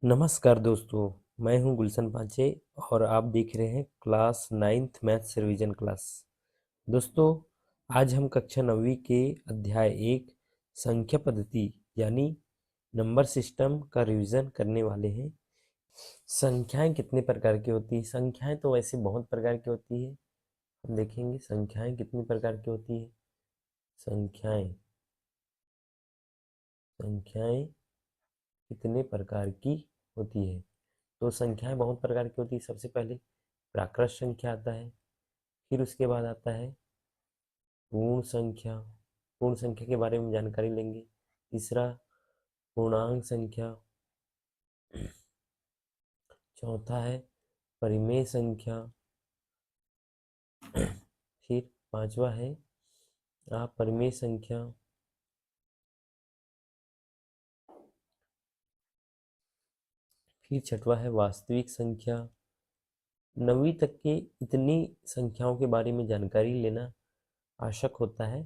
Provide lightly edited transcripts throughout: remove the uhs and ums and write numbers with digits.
नमस्कार दोस्तों, मैं हूं गुलशन पांचे और आप देख रहे हैं class 9th maths revision class. दोस्तों, आज हम कक्षा 9वीं के अध्याय 1 संख्या पद्धति यानी नंबर सिस्टम का रिवीजन करने वाले हैं। संख्याएं कितने प्रकार की होती हैं? संख्याएं तो वैसे बहुत प्रकार की होती है। हम देखेंगे संख्याएं कितनी प्रकार की होती है। संख्याएं संख्याएं कितने प्रकार की होती है? तो संख्याएं बहुत प्रकार की होती है। सबसे पहले प्राकृत संख्या आता है, फिर उसके बाद आता है पूर्ण संख्या। पूर्ण संख्या के बारे में जानकारी लेंगे। तीसरा पूर्णांक संख्या। चौथा है परिमेय संख्या। फिर पांचवा है अपरिमेय संख्या। फिर छठवा है वास्तविक संख्या। 9वीं तक के इतनी संख्याओं के बारे में जानकारी लेना आवश्यक होता है।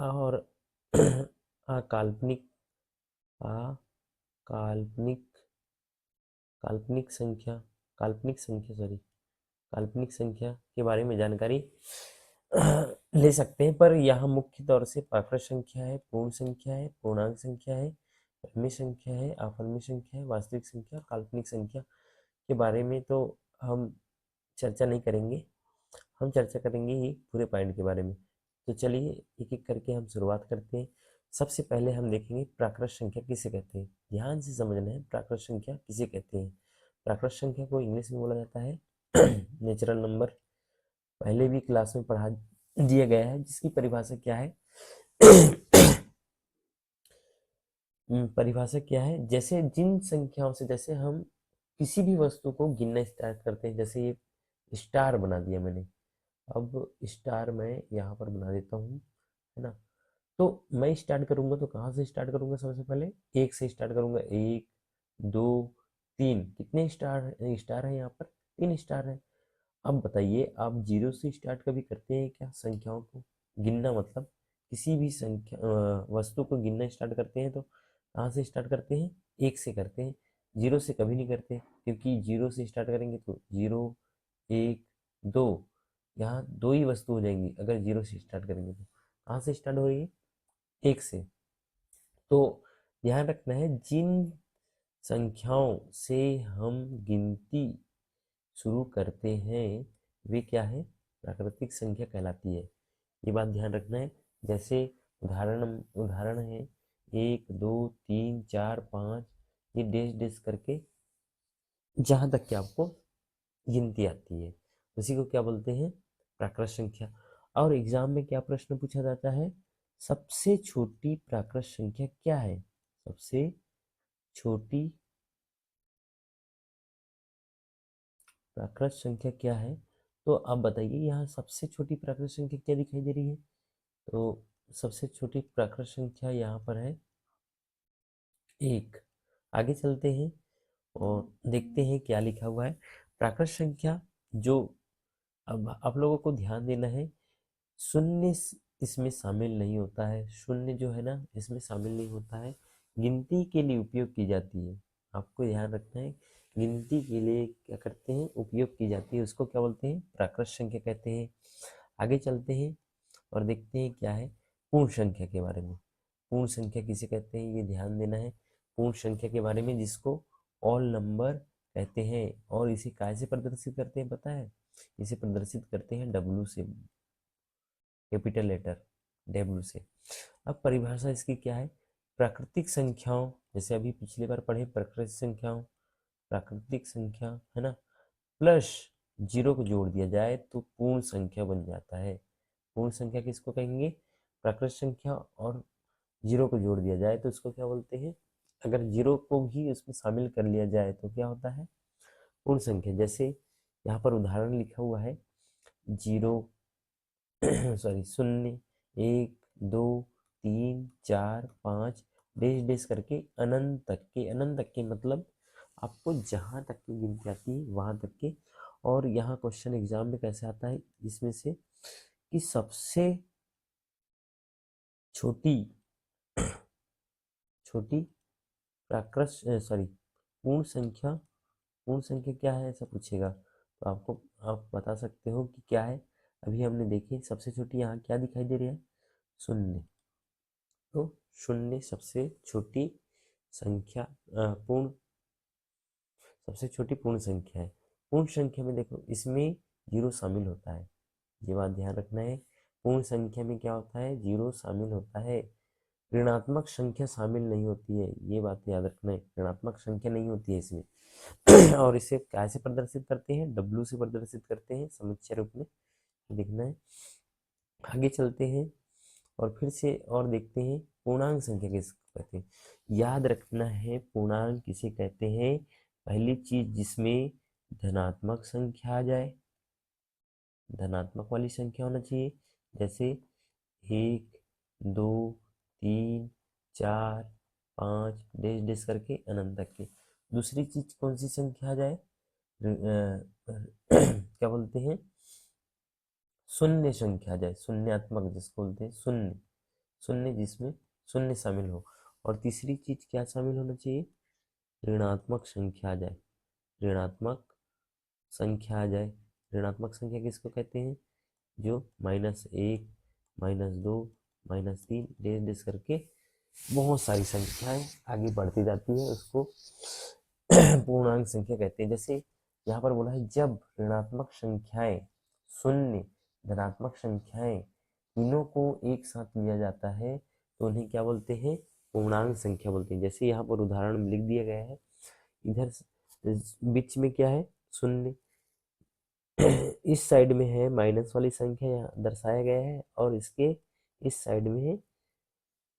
और काल्पनिक काल्पनिक काल्पनिक संख्या काल्पनिक संख्या सॉरी काल्पनिक संख्या के बारे में जानकारी ले सकते हैं, पर यहाँ मुख्य तौर से प्राकृत संख्या है, पूर्ण संख्या है, पूर्णांक संख्या है, परिमेय संख्या है, अपरिमेय संख्या है, वास्तविक संख्या, काल्पनिक संख्या के बारे में तो हम चर्चा नहीं करेंगे। हम चर्चा करेंगे ये पूरे पॉइंट के बारे में। तो चलिए एक एक करके हम शुरुआत करते हैं। सबसे पहले हम देखेंगे प्राकृत संख्या किसे कहते हैं। ध्यान से समझना है प्राकृत संख्या किसे कहते हैं। प्राकृत संख्या को इंग्लिश में बोला जाता है नेचुरल नंबर। पहले भी क्लास में पढ़ा दिया गया है, जिसकी परिभाषा क्या है परिभाषा क्या है, जैसे जिन संख्याओं से, जैसे हम किसी भी वस्तु को गिनना स्टार्ट करते हैं। जैसे ये स्टार बना दिया मैंने, अब स्टार मैं यहाँ पर बना देता हूँ, है ना। तो मैं स्टार्ट करूंगा तो कहाँ से स्टार्ट करूंगा? सबसे पहले एक से स्टार्ट करूंगा। एक, दो, तीन। कितने स्टार स्टार है यहाँ पर? 3 स्टार है। अब बताइए, आप जीरो से स्टार्ट कभी करते हैं क्या संख्याओं को गिनना? मतलब किसी भी संख्या वस्तु को गिनना स्टार्ट करते हैं तो कहाँ से स्टार्ट करते हैं? एक से करते हैं। जीरो से कभी नहीं करते, क्योंकि जीरो से स्टार्ट करेंगे तो जीरो, एक, दो, यहाँ दो ही वस्तु हो जाएंगी अगर जीरो से स्टार्ट करेंगे तो। कहाँ से स्टार्ट हो रही है? एक से। तो ध्यान रखना है, जिन संख्याओं से हम गिनती शुरू करते हैं वे क्या है? प्राकृतिक संख्या कहलाती है। ये बात ध्यान रखना है। जैसे उदाहरण उदाहरण है 1, 2, 3, 4, 5, ये डेश डेश करके जहाँ तक कि आपको गिनती आती है उसी को क्या बोलते हैं? प्राकृत संख्या। और एग्जाम में क्या प्रश्न पूछा जाता है? सबसे छोटी प्राकृत संख्या क्या है? सबसे छोटी प्राकृत संख्या क्या है? तो आप बताइए, यहाँ सबसे छोटी प्राकृत संख्या क्या दिखाई दे रही है? तो सबसे छोटी प्राकृत संख्या यहाँ पर है एक। आगे चलते हैं और देखते हैं क्या लिखा हुआ है। प्राकृत संख्या जो, अब आप लोगों को ध्यान देना है, शून्य इसमें शामिल नहीं होता है। शून्य जो है ना, इसमें शामिल नहीं होता है। गिनती के लिए उपयोग की जाती है। आपको ध्यान रखना है, गिनती के लिए क्या करते हैं? उपयोग की जाती है। उसको क्या बोलते हैं? प्राकृत संख्या कहते हैं। आगे चलते हैं और देखते हैं क्या है पूर्ण संख्या के बारे में। पूर्ण संख्या किसे कहते हैं, ये ध्यान देना है। पूर्ण संख्या के बारे में, जिसको ऑल नंबर कहते हैं। और इसे काय से प्रदर्शित करते हैं पता है? इसे प्रदर्शित करते हैं डब्ल्यू से, कैपिटल लेटर डब्ल्यू से। अब परिभाषा इसकी क्या है? प्राकृतिक संख्याओं, जैसे अभी पिछली बार पढ़े प्राकृतिक संख्याओं, प्राकृतिक संख्या है ना, प्लस जीरो को जोड़ दिया जाए तो पूर्ण संख्या बन जाता है। पूर्ण संख्या किसको कहेंगे? प्राकृतिक संख्या। और जीरो को जोड़ दिया जाए तो इसको क्या बोलते हैं? अगर जीरो को भी उसमें शामिल कर लिया जाए तो क्या होता है? पूर्ण संख्या। जैसे यहाँ पर उदाहरण लिखा हुआ है, जीरो सॉरी शून्य, एक, दो, तीन, चार, पाँच, डेश डेश करके अनंत तक के। अनंत तक के मतलब आपको जहाँ तक की गिनती आती है वहाँ तक के। और यहाँ क्वेश्चन एग्जाम में कैसे आता है इसमें से, कि सबसे छोटी छोटी पूर्ण संख्या क्या है ऐसा पूछेगा तो आप बता सकते हो कि क्या है। अभी हमने देखी सबसे छोटी यहाँ क्या दिखाई दे रही है, शून्य। तो शून्य सबसे छोटी संख्या सबसे छोटी पूर्ण संख्या है। पूर्ण संख्या में देखो इसमें जीरो शामिल होता है, ये बात ध्यान रखना है। पूर्ण संख्या में क्या होता है, जीरो शामिल होता है, ऋणात्मक संख्या शामिल नहीं होती है, ये बात याद रखना है, ऋणात्मक संख्या नहीं होती है इसमें। और इसे कैसे प्रदर्शित करते हैं, डब्ल्यू से प्रदर्शित करते हैं समुच्चय रूप में, देखना है। आगे चलते हैं और फिर से और देखते हैं पूर्णांक संख्या किसको कहते हैं। याद रखना है पूर्णांक किसे कहते हैं, पहली चीज जिसमें धनात्मक संख्या आ जाए, धनात्मक वाली संख्या होना चाहिए, जैसे 1 2 3 4 5 डेश डेश करके अनंत तक की। दूसरी चीज कौन सी संख्या आ जाए, क्या बोलते हैं, शून्य संख्या आ जाए, शून्यात्मक जिसको बोलते हैं शून्य, शून्य जिसमें शून्य शामिल हो। और तीसरी चीज क्या शामिल होना चाहिए, ऋणात्मक संख्या आ जाए, ऋणात्मक संख्या आ जाए। ऋणात्मक संख्या किसको कहते हैं, जो -1 -2 -3 डेश डेश करके बहुत सारी संख्याएं आगे बढ़ती जाती है, उसको पूर्णांक संख्या कहते हैं। जैसे यहाँ पर बोला है जब ऋणात्मक संख्याएं, शून्य, धनात्मक संख्याएं तीनों को एक साथ लिया जाता है तो उन्हें क्या बोलते हैं, पूर्णांक संख्या बोलते हैं। जैसे यहाँ पर उदाहरण में लिख दिया गया है, इधर बीच में क्या है, शून्य, इस साइड में है माइनस वाली संख्या यहाँ दर्शाया गया है, और इसके इस साइड में है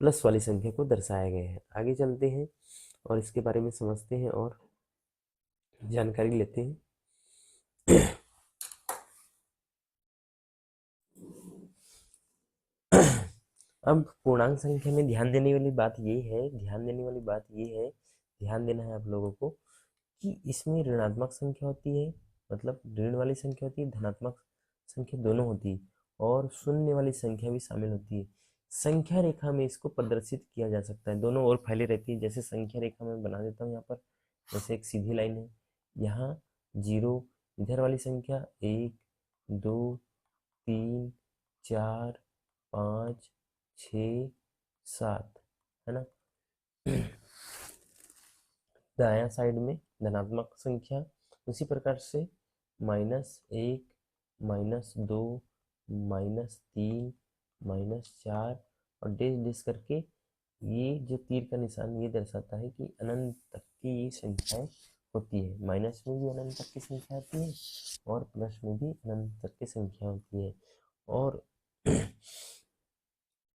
प्लस वाली संख्या को दर्शाया गया है। आगे चलते हैं और इसके बारे में समझते हैं और जानकारी लेते हैं। अब पूर्णांक संख्या में ध्यान देने वाली बात ये है, ध्यान देना है आप लोगों को कि इसमें ऋणात्मक संख्या होती है, मतलब ऋण वाली संख्या होती है, धनात्मक संख्या दोनों होती है, और शून्य वाली संख्या भी शामिल होती है। संख्या रेखा में इसको प्रदर्शित किया जा सकता है, दोनों ओर फैली रहती है। जैसे संख्या रेखा में बना देता हूँ यहाँ पर, जैसे एक सीधी लाइन है, यहाँ 0, इधर वाली संख्या 1 2 3 4 5 6 7, है ना। दायां साइड में धनात्मक संख्या, उसी प्रकार से -1 -2 -3 -4 और डेश डेश करके, ये जो तीर का निशान ये दर्शाता है कि अनंत तक की ये संख्याएं होती है। माइनस में भी अनंत तक की संख्या आती है और प्लस में भी अनंत तक की संख्या होती है। और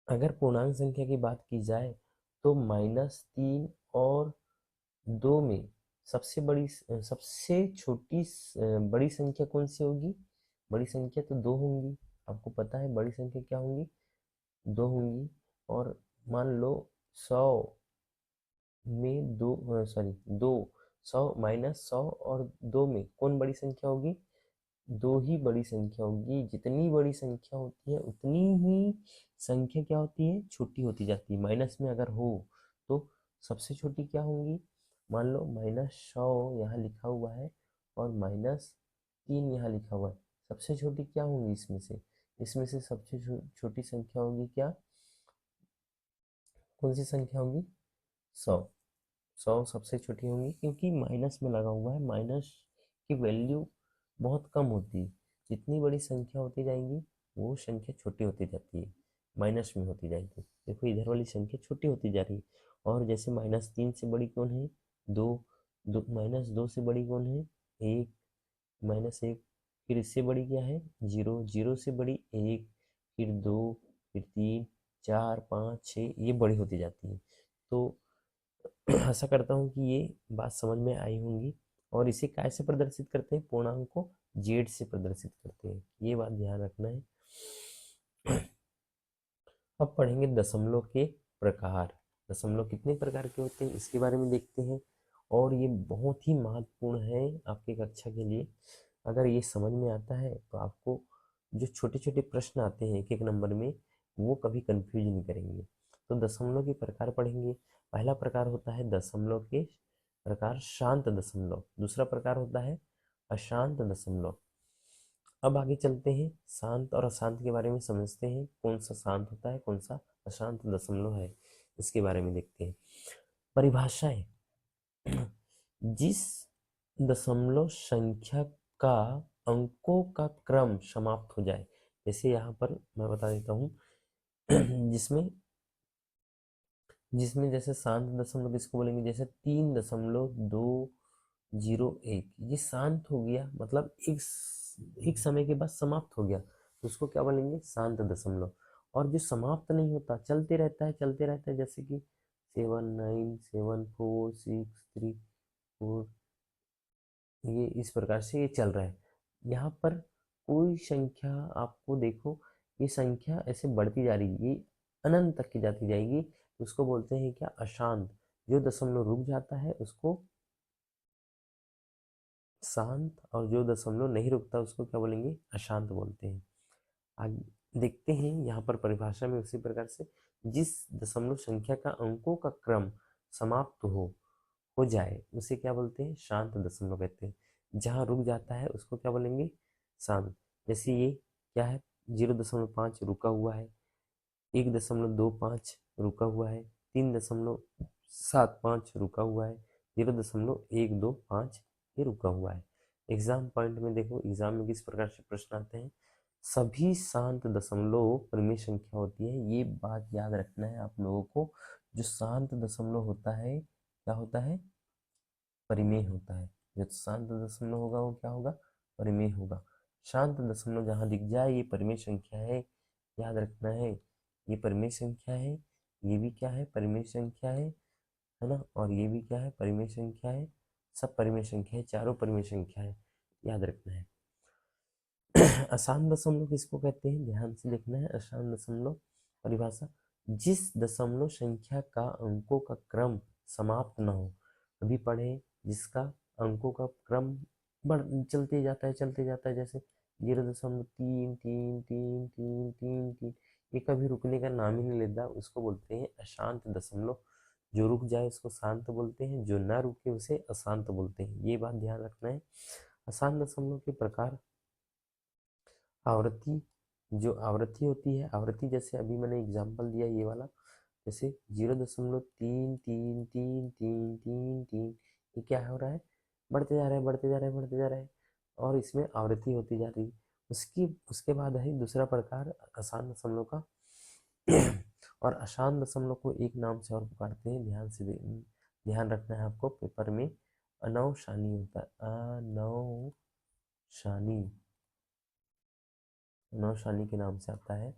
अगर पूर्णांक संख्या की बात की जाए तो -3 और 2 में सबसे छोटी बड़ी संख्या कौन सी होगी, बड़ी संख्या तो 2 होंगी, आपको पता है बड़ी संख्या क्या होंगी, 2 होंगी। और मान लो 100 में 2 सॉरी 2 100 -100 और 2 में कौन बड़ी संख्या होगी, 2 ही बड़ी संख्या होगी। जितनी बड़ी संख्या होती है उतनी ही संख्या क्या होती है, छोटी होती जाती है। माइनस में अगर हो तो सबसे छोटी क्या होंगी, मान लो -100 यहाँ लिखा हुआ है और -3 यहाँ लिखा हुआ है, सबसे छोटी क्या होंगी इसमें से सबसे छोटी संख्या होगी क्या, कौन सी संख्या होगी, 100, 100 सबसे छोटी होंगी, क्योंकि माइनस में लगा हुआ है, माइनस की वैल्यू बहुत कम होती है। जितनी बड़ी संख्या होती जाएंगी वो संख्या छोटी होती जाती है, माइनस में होती जाएगी। देखो इधर वाली संख्या छोटी होती जा रही है। और जैसे -3 से बड़ी कौन है, 2, -2 से बड़ी कौन है, 1, -1, फिर इससे बड़ी क्या है, 0, 0 से बड़ी 1, फिर 2, फिर 3 4 5 6, ये बड़ी होती जाती है। तो आशा करता हूँ कि ये बात समझ में आई होंगी। और इसे कैसे प्रदर्शित करते हैं, पूर्णांक को जेड से प्रदर्शित करते हैं, ये बात ध्यान रखना है। अब पढ़ेंगे दशमलव के प्रकार, दशमलव कितने प्रकार के होते हैं इसके बारे में देखते हैं। और ये बहुत ही महत्वपूर्ण है आपकी कक्षा के लिए। अगर ये समझ में आता है तो आपको जो छोटे छोटे प्रश्न आते हैं एक एक नंबर में, वो कभी कंफ्यूज नहीं करेंगे। तो दशमलव के प्रकार पढ़ेंगे। पहला प्रकार होता है दशमलव के प्रकार शांत दशमलव, दूसरा प्रकार होता है अशांत दशमलव। अब आगे चलते हैं, शांत और अशांत के बारे में समझते हैं, कौन सा शांत होता है कौन सा अशांत दशमलव है, इसके बारे में देखते हैं। परिभाषाएं। जिस दशमलव संख्या का अंकों का क्रम समाप्त हो जाए, जैसे यहाँ पर मैं बता देता हूँ जिसमें जिसमें जैसे शांत दशमलव किसको बोलेंगे, जैसे 3.201 ये शांत हो गया, मतलब एक समय के बाद समाप्त हो गया, तो उसको क्या बोलेंगे, शांत दशमलव। और जो समाप्त नहीं होता, चलते रहता है चलते रहता है, जैसे कि 7974634, ये इस प्रकार से ये चल रहा है। यहाँ पर कोई संख्या आपको देखो, ये संख्या ऐसे बढ़ती जा रही है, ये अनंत तक की जाती जाएगी, तो उसको बोलते हैं क्या, अशांत। जो दशमलव रुक जाता है उसको शांत, और जो दशमलव नहीं रुकता उसको क्या बोलेंगे, अशांत बोलते हैं। आगे देखते हैं यहाँ पर परिभाषा में उसी प्रकार से, जिस दशमलव संख्या का अंकों का क्रम समाप्त हो जाए उसे क्या बोलते हैं, शांत दशमलव कहते हैं। जहाँ रुक जाता है उसको क्या बोलेंगे, शांत। जैसे ये क्या है, 0.5 रुका हुआ है, 1.25 रुका हुआ है, 3.75 रुका हुआ है, 0.125 ये रुका हुआ है। एग्जाम पॉइंट में देखो, एग्जाम में किस प्रकार से प्रश्न आते हैं, सभी शांत दशमलव परिमेय संख्या होती है, ये बात याद रखना है आप लोगों को। जो शांत दशमलव होता है क्या होता है, परिमेय होता है। जो शांत दशमलव होगा वो क्या होगा, परिमेय होगा। शांत दशमलव जहाँ दिख जाए ये परिमेय संख्या है, याद रखना है, ये परिमेय संख्या है, ये भी क्या है, परिमेय संख्या है ना, और ये भी क्या है, परिमेय संख्या है, सब परिमेय संख्या है, चारों परिमेय संख्या है, याद रखना है। अशांत दशमलव किसको कहते हैं, ध्यान से देखना है। अशांत दशमलव परिभाषा, जिस दशमलव संख्या का अंकों का क्रम समाप्त न हो, अभी पढ़े, जिसका अंकों का क्रम बढ़ चलते जाता है, जैसे 0.33333 ये कभी रुकने का नाम ही नहीं लेता, उसको बोलते हैं अशांत दशमलव। जो रुक जाए उसको शांत बोलते हैं, जो ना रुके उसे अशांत बोलते हैं, ये बात ध्यान रखना है। अशांत दशमलव के प्रकार, आवृत्ति, जो आवृत्ति होती है, आवृत्ति जैसे अभी मैंने एग्जांपल दिया ये वाला, जैसे 0.33333, ये क्या हो रहा है, बढ़ते जा रहा है बढ़ते जा रहा है बढ़ते जा रहा है, और इसमें आवृत्ति होती जा रही है। उसके बाद है दूसरा प्रकार अशांत दशमलव का। और अशांत दशमलव को एक नाम से और पुकारते हैं, ध्यान रखना है आपको, पेपर में अनौशानी होता है, अनौशानी, अनौशानी के नाम से आता है।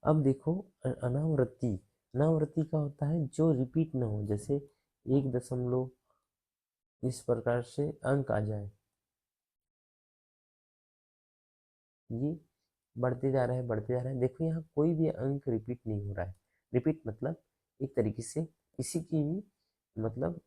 अब देखो, अनावृत्ति, अनावृत्ति का होता है जो रिपीट न हो, जैसे 1 इस प्रकार से अंक आ जाए, ये बढ़ते जा रहा है बढ़ते जा रहा है, देखो यहाँ कोई भी अंक रिपीट नहीं हो रहा है। रिपीट मतलब एक तरीके से किसी की भी मतलब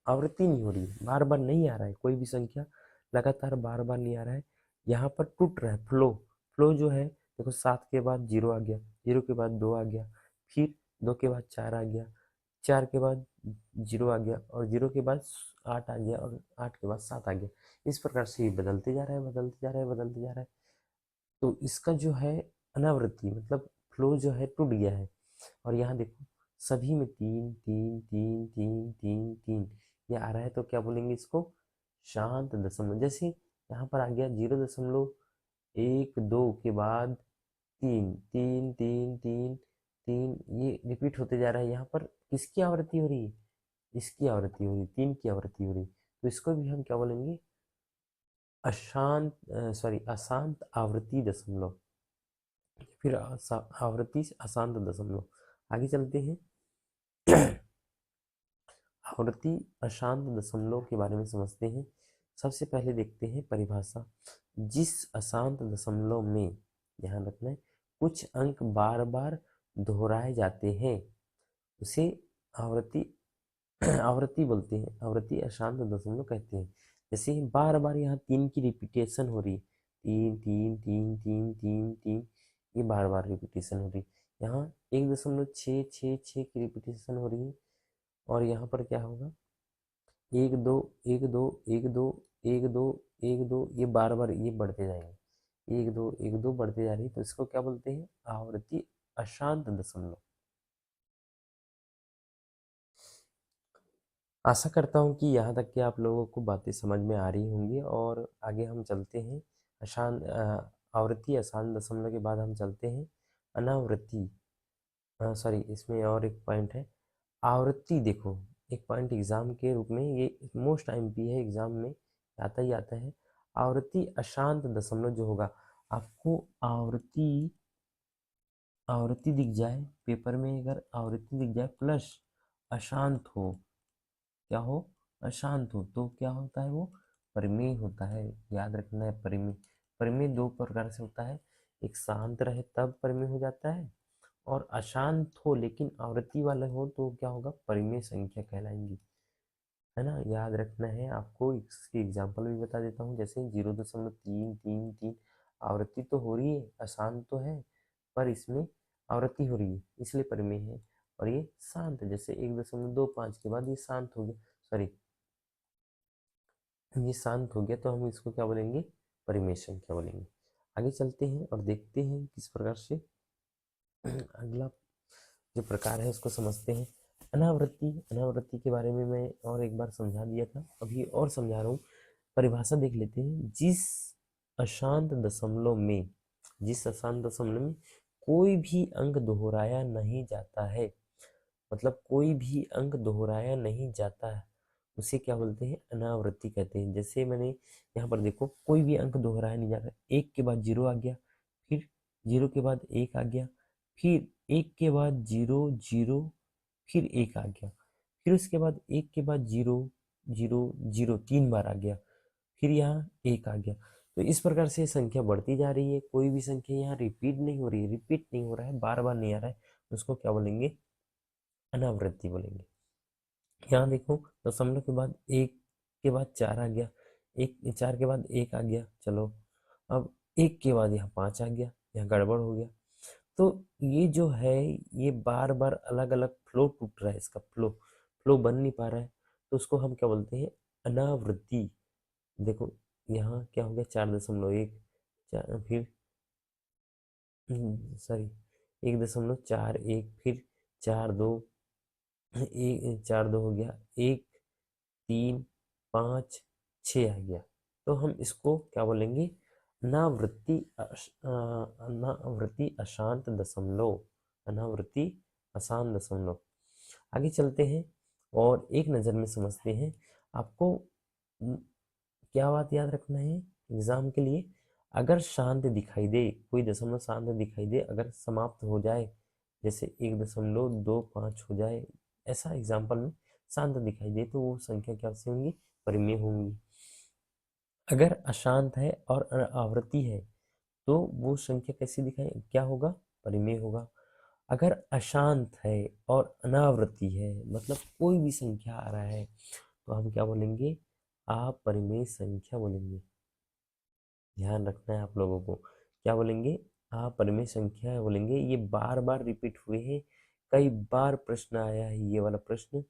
आवृत्ति नहीं हो रही है, बार बार नहीं आ रहा है, कोई भी संख्या लगातार बार बार नहीं आ रहा है, यहाँ पर टूट रहा है फ्लो। फ्लो जो है, देखो 7 के बाद 0 आ गया, 0 के बाद 2 आ गया, फिर 2 के बाद 4 आ गया, 4 के बाद 0 आ गया, और 0 के बाद 8 आ गया, और 8 के बाद 7 आ गया। इस प्रकार से ये बदलते जा रहा है बदलते जा रहा है बदलते जा रहा है। तो इसका जो है अनावृत्ति मतलब फ्लो जो है टूट गया है। और यहाँ देखो, सभी में 3 3 3 3 3 3 ये आ रहा है, तो क्या बोलेंगे इसको, शांत दशमलव। जैसे यहाँ पर आ गया 0.12 के बाद 3 3 3 3 3, ये रिपीट होते जा रहा है, यहाँ पर किसकी आवृत्ति हो रही है, इसकी आवृत्ति हो रही है, 3 की आवृत्ति हो रही है, तो इसको भी हम क्या बोलेंगे, अशांत आवृत्ति दशमलव, फिर आवृत्ति अशांत दशमलव। आगे चलते हैं। आवृत्ति अशांत दशमलव के बारे में समझते हैं। सबसे पहले देखते हैं परिभाषा, जिस अशांत दशमलव में, ध्यान रखना है, कुछ अंक बार बार दोहराए जाते हैं उसे आवृत्ति आवृत्ति बोलते हैं, आवृत्ति अशांत दशमलव कहते हैं। जैसे बार बार यहाँ 3 की रिपीटेशन हो रही है, 3 3 3 3 3 3, ये बार बार रिपीटेशन हो रही है, यहाँ 1.666 की रिपीटेशन हो रही है, और यहाँ पर क्या होगा 1 2 1 2 1 2 1 2 ये बार बार ये बढ़ते जाएंगे, 1 2 1 2 बढ़ते जा रही है, तो इसको क्या बोलते हैं, आवृत्ति अशांत दशमलव। आशा करता हूँ कि यहाँ तक कि आप लोगों को बातें समझ में आ रही होंगी, और आगे हम चलते हैं आवृत्ति अशांत दशमलव के बाद हम चलते हैं अनावृत्ति। सॉरी, इसमें और एक पॉइंट है आवृत्ति। देखो, एक पॉइंट एग्जाम के रूप में ये मोस्ट एमपी है, एग्जाम में आता ही आता है। आवृत्ति अशांत दशमलव जो होगा, आपको आवृत्ति आवृत्ति दिख जाए पेपर में, अगर आवृत्ति दिख जाए प्लस अशांत हो, क्या हो, अशांत हो, तो क्या होता है, वो परिमेय होता है। याद रखना है, परिमेय। परिमेय दो प्रकार से होता है, एक शांत रहे तब परिमेय हो जाता है, और अशांत हो लेकिन आवृत्ति वाले हो तो क्या होगा, परिमेय संख्या कहलाएंगी, है ना। याद रखना है आपको। इसकी एग्जांपल भी बता देता हूँ, जैसे 0.333 आवृत्ति तो हो रही है, अशांत तो है, पर इसमें आवृत्ति हो रही है इसलिए परिमेय है, और ये शांत है, जैसे 1.25 के बाद ये शांत हो गया, सॉरी ये शांत हो गया, तो हम इसको क्या बोलेंगे, परिमेय संख्या बोलेंगे। आगे चलते हैं और देखते हैं किस प्रकार से अगला जो प्रकार है उसको समझते हैं। अनावृत्ति। अनावृत्ति के बारे में मैं और एक बार समझा दिया था, अभी और समझा रहा हूँ। परिभाषा देख लेते हैं। अशांत दशमलव में जिस अशांत दशमलव में कोई भी अंक दोहराया नहीं जाता है, मतलब कोई भी अंक दोहराया नहीं जाता है, उसे क्या बोलते हैं, अनावृत्ति कहते हैं। जैसे मैंने यहाँ पर देखो, कोई भी अंक दोहराया नहीं जाता, एक के बाद जीरो आ गया, फिर जीरो के बाद एक आ गया, फिर एक के बाद जीरो जीरो, फिर एक आ गया, फिर उसके बाद एक के बाद जीरो जीरो जीरो, 3 बार आ गया, फिर यहाँ एक आ गया। तो इस प्रकार से संख्या बढ़ती जा रही है, कोई भी संख्या यहाँ रिपीट नहीं हो रही है, रिपीट नहीं हो रहा है, बार बार नहीं आ रहा है, उसको क्या बोलेंगे, अनावृत्ति बोलेंगे। यहाँ देखो, दशमलव के बाद एक के बाद चार आ गया, एक चार के बाद एक आ गया, चलो अब एक के बाद यहाँ पाँच आ गया, यहाँ गड़बड़ हो गया। तो ये जो है, ये बार बार अलग अलग फ्लो टूट रहा है, इसका फ्लो फ्लो बन नहीं पा रहा है, तो उसको हम क्या बोलते हैं, अनावृत्ति। देखो यहाँ क्या हो गया, 4.1, फिर सॉरी 1.41, फिर 4 2, एक 4 2 हो गया, 1 3 5 6 आ गया, तो हम इसको क्या बोलेंगे, अनावृत्ति अशांत दशमलव, अनावृत्ति अशांत दशमलव। आगे चलते हैं और एक नज़र में समझते हैं। आपको क्या बात याद रखना है एग्जाम के लिए, अगर शांत दिखाई दे, कोई दशमलव शांत दिखाई दे, अगर समाप्त हो जाए, जैसे 1.25 हो जाए, ऐसा एग्जाम्पल में शांत दिखाई दे, तो वो संख्या क्या से होंगी, परिमेय होंगी। अगर अशांत है और आवृत्ति है, तो वो संख्या कैसी दिखाई, क्या होगा, परिमेय होगा। अगर अशांत है और अनावृत्ति है, मतलब कोई भी संख्या आ रहा है, तो हम क्या बोलेंगे, अपरिमेय संख्या बोलेंगे। ध्यान रखना है आप लोगों को, क्या बोलेंगे, अपरिमेय संख्या बोलेंगे। ये बार बार रिपीट हुए हैं, कई बार प्रश्न आया है, ये वाला प्रश्न,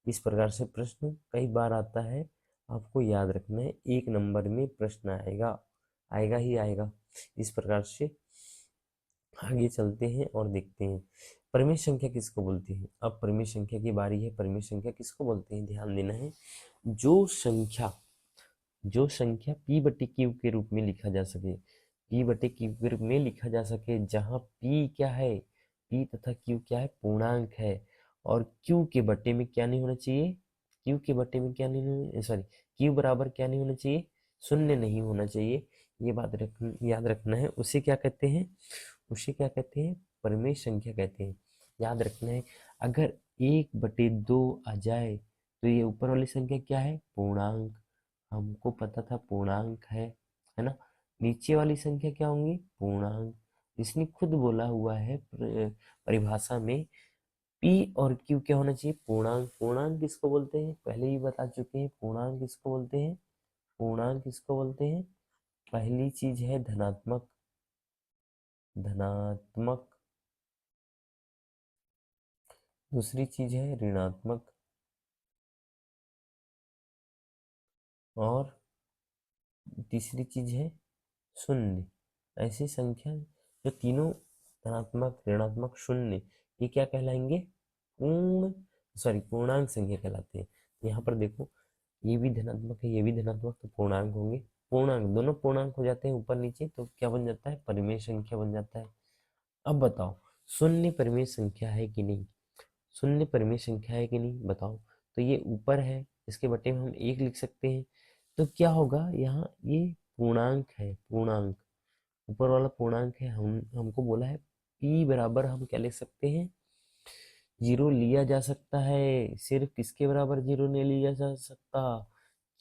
इस प्रकार से प्रश्न कई बार आता है, आपको याद रखना है, 1 नंबर में प्रश्न आएगा, आएगा ही आएगा। इस प्रकार से आगे चलते हैं और देखते हैं परिमेय संख्या किसको बोलते हैं। अब परिमेय संख्या की बारी है। परिमेय संख्या किसको बोलते हैं, ध्यान देना है। जो संख्या p बटे क्यू के रूप में लिखा जा सके, p बटे क्यू के रूप में लिखा जा सके, जहाँ p क्या है, p तथा q क्या है, पूर्णांक है, और q के बटे में क्या नहीं होना चाहिए, q के बटे में क्या नहीं होना, सॉरी q बराबर क्या नहीं होना चाहिए, शून्य नहीं होना चाहिए। ये बात याद रखना है। उसे क्या कहते हैं, उसे क्या कहते हैं, परिमेय संख्या कहते हैं। याद रखना है, अगर 1/2 आ जाए, तो ये ऊपर वाली संख्या क्या है, पूर्णांक, हमको पता था पूर्णांक है ना। नीचे वाली संख्या क्या होंगी, पूर्णांक। इसने खुद बोला हुआ है परिभाषा में, P और Q क्या होना चाहिए, पूर्णांक। पूर्णांक किसको बोलते हैं, पहले ही बता चुके हैं, पूर्णांक किसको बोलते हैं, पूर्णांक किसको बोलते हैं, पहली चीज है धनात्मक, धनात्मक दूसरी चीज है ऋणात्मक, और तीसरी चीज है शून्य। ऐसी संख्या जो तीनों धनात्मक, ऋणात्मक, शून्य, ये क्या कहलाएंगे? पूर्ण पूर्णांक संख्या कहलाते हैं। यहाँ पर देखो, ये भी धनात्मक है, ये भी धनात्मक, तो पूर्णांक होंगे। पूर्णांक, दोनों पूर्णांक हो जाते हैं ऊपर नीचे, तो क्या बन जाता है? परिमेय संख्या बन जाता है। अब बताओ, शून्य परिमेय संख्या है कि नहीं? शून्य परिमेय संख्या है कि नहीं बताओ। तो ये ऊपर है, इसके बटे में हम एक लिख सकते हैं। तो क्या होगा यहाँ? ये पूर्णांक है, पूर्णांक, ऊपर वाला पूर्णांक है। हमको बोला है p बराबर, हम क्या लिख सकते हैं? जीरो लिया जा सकता है। सिर्फ किसके बराबर जीरो नहीं लिया जा सकता?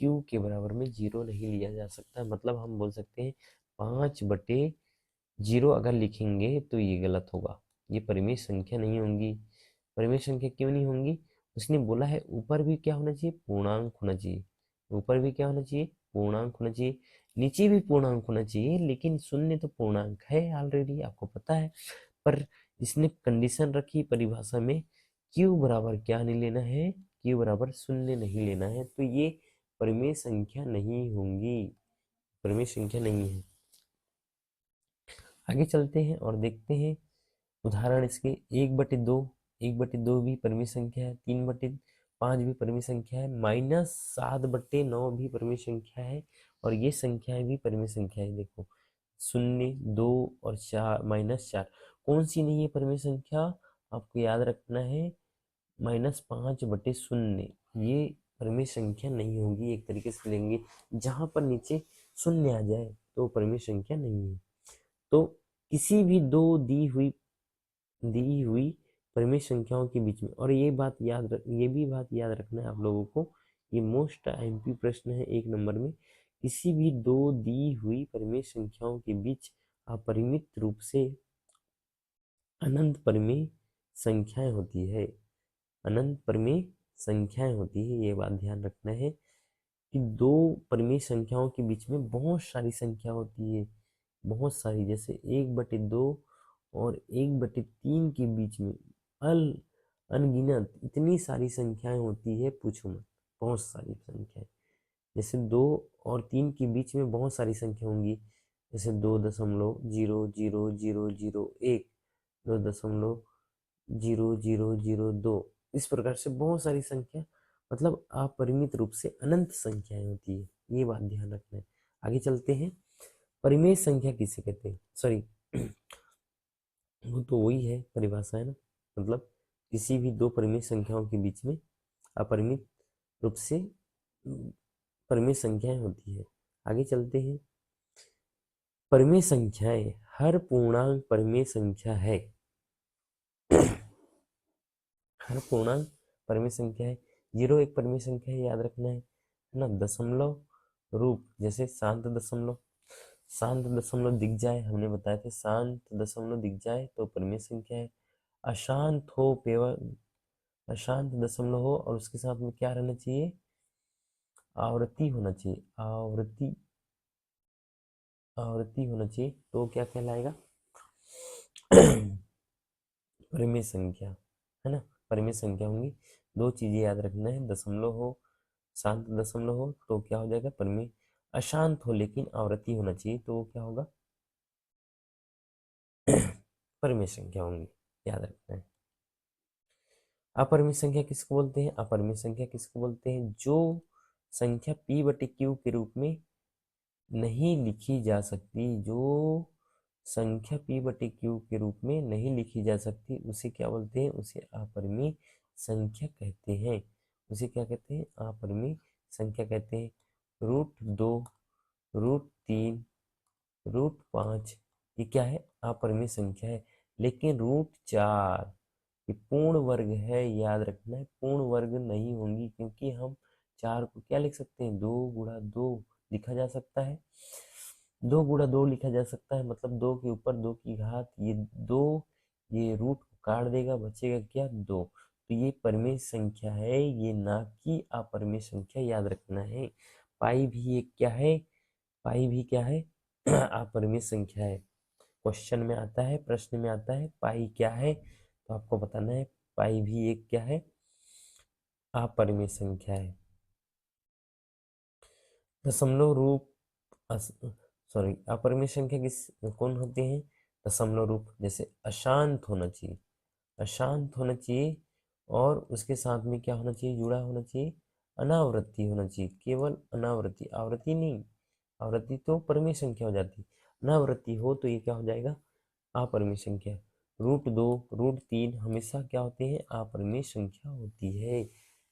q के बराबर में जीरो नहीं लिया जा सकता। मतलब हम बोल सकते हैं 5/0 अगर लिखेंगे तो ये गलत होगा, ये परिमेय संख्या नहीं होंगी। परिमेय संख्या क्यों नहीं होंगी? उसने बोला है ऊपर भी क्या होना चाहिए? पूर्णांक होना चाहिए। ऊपर भी क्या होना चाहिए? पूर्णांक होना चाहिए। नीचे भी पूर्णांक होना चाहिए, लेकिन शून्य तो पूर्णांक है ऑलरेडी, आपको पता है। पर इसने कंडीशन रखी परिभाषा में, q बराबर क्या नहीं लेना है? q बराबर शून्य नहीं लेना है। तो ये परिमेय संख्या नहीं होंगी, परिमेय संख्या नहीं है। आगे चलते हैं और देखते हैं उदाहरण इसके। 1/2, 1/2 भी परिमेय संख्या है। 3/5 भी परिमेय संख्या है। -7/9 भी परिमेय संख्या है। और ये संख्याएं भी परिमेय संख्या है। देखो, 0, 2 और 4, -4, कौन सी नहीं है परिमेय संख्या? आपको याद रखना है, -5/0, ये परिमेय संख्या नहीं होगी। एक तरीके से लेंगे, जहां पर नीचे शून्य आ जाए तो परिमेय संख्या नहीं है। तो किसी भी दो दी हुई परिमेय संख्याओं के बीच में, और ये भी बात याद रखना है आप लोगों को, ये मोस्ट एमपी प्रश्न है 1 नंबर में। किसी भी दो दी हुई परिमेय संख्याओं के बीच अपरिमित रूप से अनंत परिमेय संख्याएं होती है। अनंत परिमेय संख्याएं होती है, ये बात ध्यान रखना है कि दो परिमेय संख्याओं के बीच में बहुत सारी संख्या होती है, बहुत सारी। जैसे 1/2 और 1/3 के बीच में अनगिनत इतनी सारी संख्याएं होती है, पूछो मत, बहुत सारी संख्याएं। जैसे 2 और 3 के बीच में बहुत सारी संख्या होंगी, जैसे 2.000001, 2.0002, इस प्रकार से बहुत सारी संख्या, मतलब अपरिमित रूप से अनंत संख्याएं होती है। ये बात ध्यान रखना है। आगे चलते हैं, परिमेय संख्या किसे कहते हैं? सॉरी, वो तो वही है, परिभाषा है ना। मतलब किसी भी दो परिमेय संख्याओं के बीच में अपरिमित रूप से परिमेय संख्याएं होती है। आगे चलते हैं, परिमेय संख्याएं, हर पूर्णांक परिमेय संख्या है। हर पूर्णांक परिमेय संख्या है। 0 एक परिमेय संख्या है, याद रखना है ना। दशमलव रूप, जैसे शांत दशमलव दिख जाए, हमने बताया था, शांत दशमलव दिख जाए तो परिमेय संख्या है। अशांत दशमलव हो और उसके साथ में क्या रहना चाहिए? आवृत्ति होना चाहिए, आवृत्ति होना चाहिए, तो क्या कहलाएगा? परिमेय संख्या, है ना। परिमेय संख्या होंगी। दो चीजें याद रखना है, दशमलव हो, शांत दशमलव हो तो क्या हो जाएगा? परिमेय। अशांत हो लेकिन आवृत्ति होना चाहिए, तो वो क्या होगा? परिमेय संख्या होंगी, याद रखना है। अपरिमेय संख्या किसको बोलते हैं? अपरिमेय संख्या किसको बोलते हैं? जो संख्या p/q के रूप में नहीं लिखी जा सकती, जो संख्या p/q के रूप में नहीं लिखी जा सकती, उसे क्या बोलते हैं? उसे अपरिमेय संख्या कहते हैं। उसे क्या कहते हैं? अपरिमेय संख्या कहते हैं। √2, √3, √5, ये क्या है? अपरिमेय संख्या है। लेकिन √4 ये पूर्ण वर्ग है, याद रखना है। पूर्ण वर्ग नहीं होंगी, क्योंकि हम 4 को क्या लिख सकते हैं? 2 × 2 लिखा जा सकता है। 2 × 2 लिखा जा सकता है, मतलब 2 के ऊपर 2 की घात, ये 2, ये रूट को काट देगा, बचेगा क्या? 2। तो ये परिमेय संख्या है, ये ना कि अपरिमेय संख्या, याद रखना है। पाई भी एक क्या है? पाई भी क्या है? अपरिमेय संख्या है। क्वेश्चन में आता है, प्रश्न में आता है, पाई क्या है, तो आपको बताना है पाई भी एक क्या है, अपरिमेय संख्या है। दशमलव रूप सॉरी, अपरिमेय संख्या किस कौन होते हैं, दशमलव रूप। जैसे अशांत होना चाहिए, अशांत होना चाहिए, और उसके साथ में क्या होना चाहिए, जुड़ा होना चाहिए, अनावृत्ति होना चाहिए, केवल अनावृत्ति, आवृत्ति नहीं। आवृत्ति तो परिमेय संख्या हो जाती है, अनावृत्ति हो तो ये क्या हो जाएगा, अपरिमेय संख्या। √2 √3 हमेशा क्या होते हैं, अपरिमेय संख्या होती है।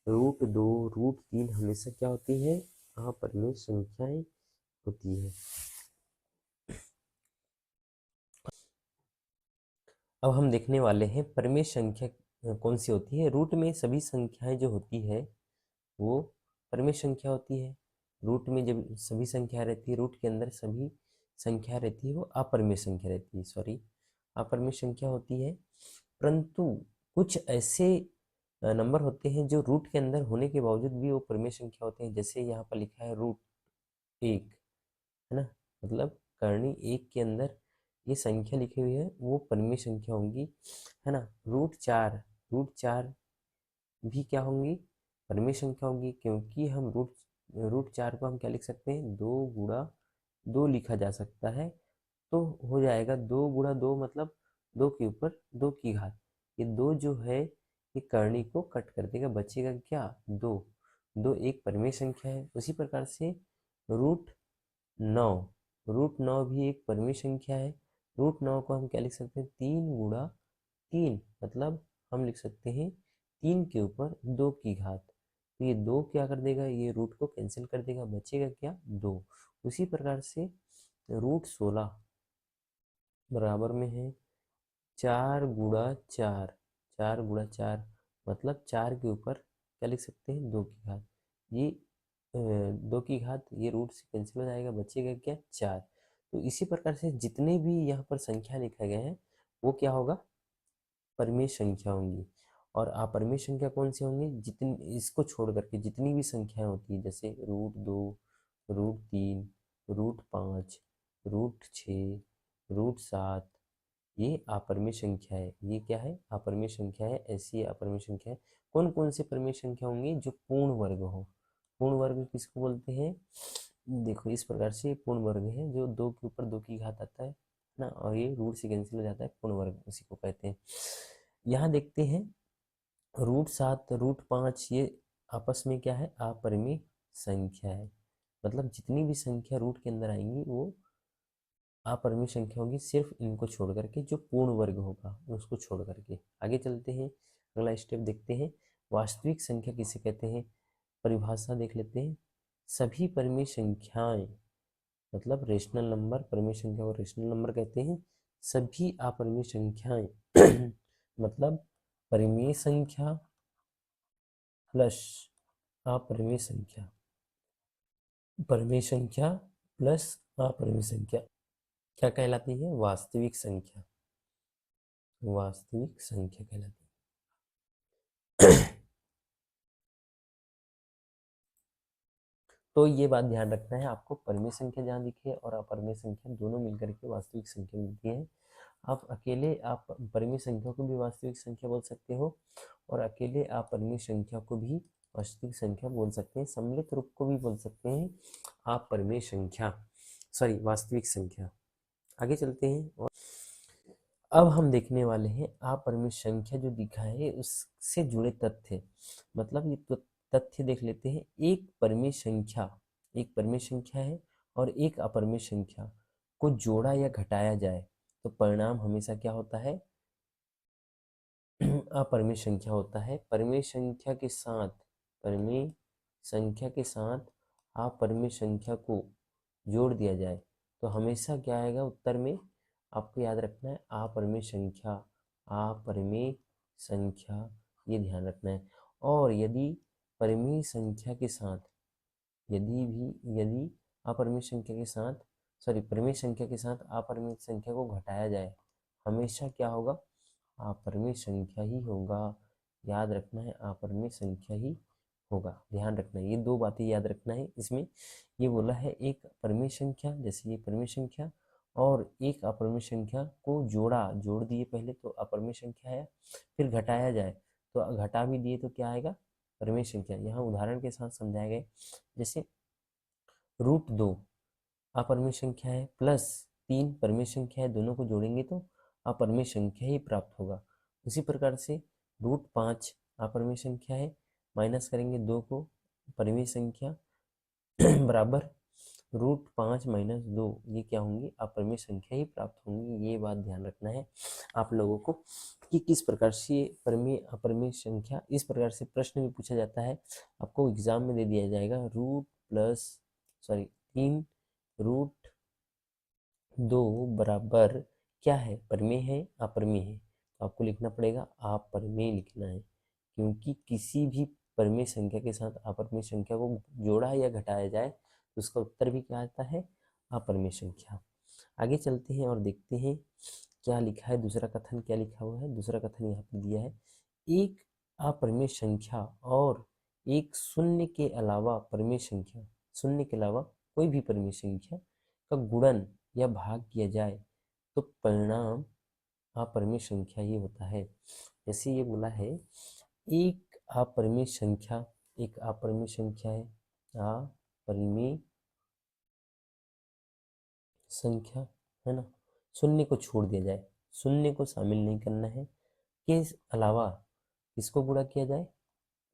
√2 √3 हमेशा क्या होती है, अपरिमेय संख्याएं होती है। अब हम देखने वाले हैं परिमेय संख्या कौन सी होती है। रूट में सभी संख्याएं जो होती है वो परिमेय संख्या होती है। रूट में जब सभी संख्या रहती है, रूट के अंदर सभी संख्या रहती है, वो अपरिमेय संख्या रहती है, सॉरी अपरिमेय संख्या होती है। परंतु कुछ ऐसे नंबर होते हैं जो रूट के अंदर होने के बावजूद भी वो परिमेय संख्या होते हैं। जैसे यहाँ पर लिखा है √1, है ना, मतलब करनी 1 के अंदर ये संख्या लिखी हुई है वो परिमेय संख्या होंगी, है ना। √4 भी क्या होंगी, परिमेय संख्या होंगी, क्योंकि हम √4 को हम क्या लिख सकते हैं, 2 × 2 लिखा जा सकता है। तो हो जाएगा 2 × 2 मतलब 2 के ऊपर 2 की घात। ये 2 जो है ये करनी को कट कर देगा, बचेगा क्या, 2 एक परिमेय संख्या है। उसी प्रकार से √9 √9 भी एक परिमेय संख्या है। √9 को हम क्या लिख सकते हैं, 3 × 3 मतलब हम लिख सकते हैं 3 के ऊपर 2 की घात। तो ये 2 क्या कर देगा, ये रूट को कैंसिल कर देगा, बचेगा क्या, 2। उसी प्रकार से √16 बराबर में है 4 × 4, 4 × 4 मतलब 4 के ऊपर क्या लिख सकते हैं, 2 की घात। ये 2 की घात ये रूट से कैंसिल हो जाएगा, बचेगा क्या, 4। तो इसी प्रकार से जितने भी यहाँ पर संख्या लिखा गया है वो क्या होगा, परिमेय संख्या होंगी। और अपरिमेय संख्या कौन सी होंगी, जितनी इसको छोड़ करके जितनी भी संख्याएं होती है, जैसे √2 √3 √5 √6 √7, ये अपरिमेय संख्या है। ये क्या है, अपरिमेय संख्या है। ऐसी अपरिमेय संख्या है। कौन कौन से परिमेय संख्या होंगी, जो पूर्ण वर्ग हो। पूर्ण वर्ग किसको बोलते हैं, देखो इस प्रकार से पूर्ण वर्ग है जो 2 के ऊपर 2 की घात आता है ना, और ये रूट से कैंसिल हो जाता है, पूर्ण वर्ग उसी को कहते हैं। यहाँ देखते हैं √7 √5 ये आपस में क्या है, अपरिमेय संख्या है। मतलब जितनी भी संख्या रूट के अंदर आएंगी वो अपरिमेय संख्या होगी, सिर्फ इनको छोड़ करके, जो पूर्ण वर्ग होगा उसको छोड़ करके। आगे चलते हैं, अगला स्टेप देखते हैं, वास्तविक संख्या किसे कहते हैं। परिभाषा देख लेते हैं। सभी परिमेय संख्याएं, मतलब रेशनल नंबर, परिमेय संख्या को रेशनल नंबर कहते हैं। सभी अपरिमेय संख्याएं मतलब परिमेय संख्या प्लस अपरिमेय संख्या, परिमेय संख्या प्लस अपरिमेय संख्या क्या कहलाती है, वास्तविक संख्या, वास्तविक संख्या कहलाती है। तो ये बात ध्यान रखना है आपको, परिमेय संख्या जहाँ दिखे और अपरिमेय संख्या दोनों मिलकर के वास्तविक संख्या मिलती है। आप अकेले आप परिमेय संख्या को भी वास्तविक संख्या बोल सकते हो, और अकेले आप परिमेय संख्या को भी वास्तविक संख्या बोल सकते हैं। सम्मिलित रूप को भी बोल सकते हैं आप परिमेय संख्या, सॉरी वास्तविक संख्या। आगे चलते हैं, और अब हम देखने वाले हैं अपरिमेय संख्या जो दिखा है उससे जुड़े तथ्य। मतलब ये तो तथ्य देख लेते हैं। एक परिमेय संख्या है और एक अपरिमेय संख्या को जोड़ा या घटाया जाए तो परिणाम हमेशा क्या होता है, अपरिमेय संख्या होता है। परिमेय संख्या के साथ, परिमेय संख्या के साथ अपरिमेय संख्या को जोड़ दिया जाए तो हमेशा क्या आएगा उत्तर में, आपको याद रखना है अपरिमेय संख्या, अपरिमेय संख्या, ये ध्यान रखना है। और यदि परिमेय संख्या के साथ, यदि अपरिमेय संख्या के साथ, सॉरी परिमेय संख्या के साथ अपरिमेय संख्या को घटाया जाए, हमेशा क्या होगा, अपरिमेय संख्या ही होगा। याद रखना है अपरिमेय संख्या ही होगा, ध्यान रखना है, ये दो बातें याद रखना है। इसमें ये बोला है एक परिमेय संख्या, जैसे ये परिमेय संख्या, और एक अपरिमेय संख्या को जोड़ दिए पहले तो अपरिमेय संख्या है, फिर घटाया जाए तो घटा भी दिए तो क्या आएगा, परिमेय संख्या। यहाँ उदाहरण के साथ समझाया गया, जैसे √2 अपरिमेय संख्या है प्लस 3 परिमेय संख्या है, दोनों को जोड़ेंगे तो अपरिमेय संख्या ही प्राप्त होगा। उसी प्रकार से √5 अपरिमेय संख्या है, माइनस करेंगे 2 को, परिमेय संख्या बराबर √5 - 2, ये क्या होंगी, अपरिमेय संख्या ही प्राप्त होंगी। ये बात ध्यान रखना है आप लोगों को कि किस प्रकार से परिमेय अपरिमेय संख्या, इस प्रकार से प्रश्न भी पूछा जाता है, आपको एग्जाम में दे दिया जाएगा। 3 √2 बराबर क्या है, परिमेय है अपरिमेय है, तो आपको लिखना पड़ेगा अपरिमेय लिखना है, क्योंकि किसी भी परिमेय संख्या के साथ अपरिमेय संख्या को जोड़ा या घटाया जाए तो उसका उत्तर भी क्या आता है, अपरिमेय संख्या। आगे चलते हैं और देखते हैं क्या लिखा है, दूसरा कथन क्या लिखा हुआ है। दूसरा कथन यहाँ पर दिया है, एक अपरिमेय संख्या और एक शून्य के अलावा परिमेय संख्या, शून्य के अलावा कोई भी परिमेय संख्या का गुणन या भाग किया जाए तो परिणाम अपरिमेय संख्या ही होता है। जैसे ये बोला है, एक अपरिमेय संख्या, एक अपरिमेय संख्या है, अपरिमेय संख्या है ना, शून्य को छोड़ दिया जाए, शून्य को शामिल नहीं करना है, के अलावा किसको गुणा किया जाए,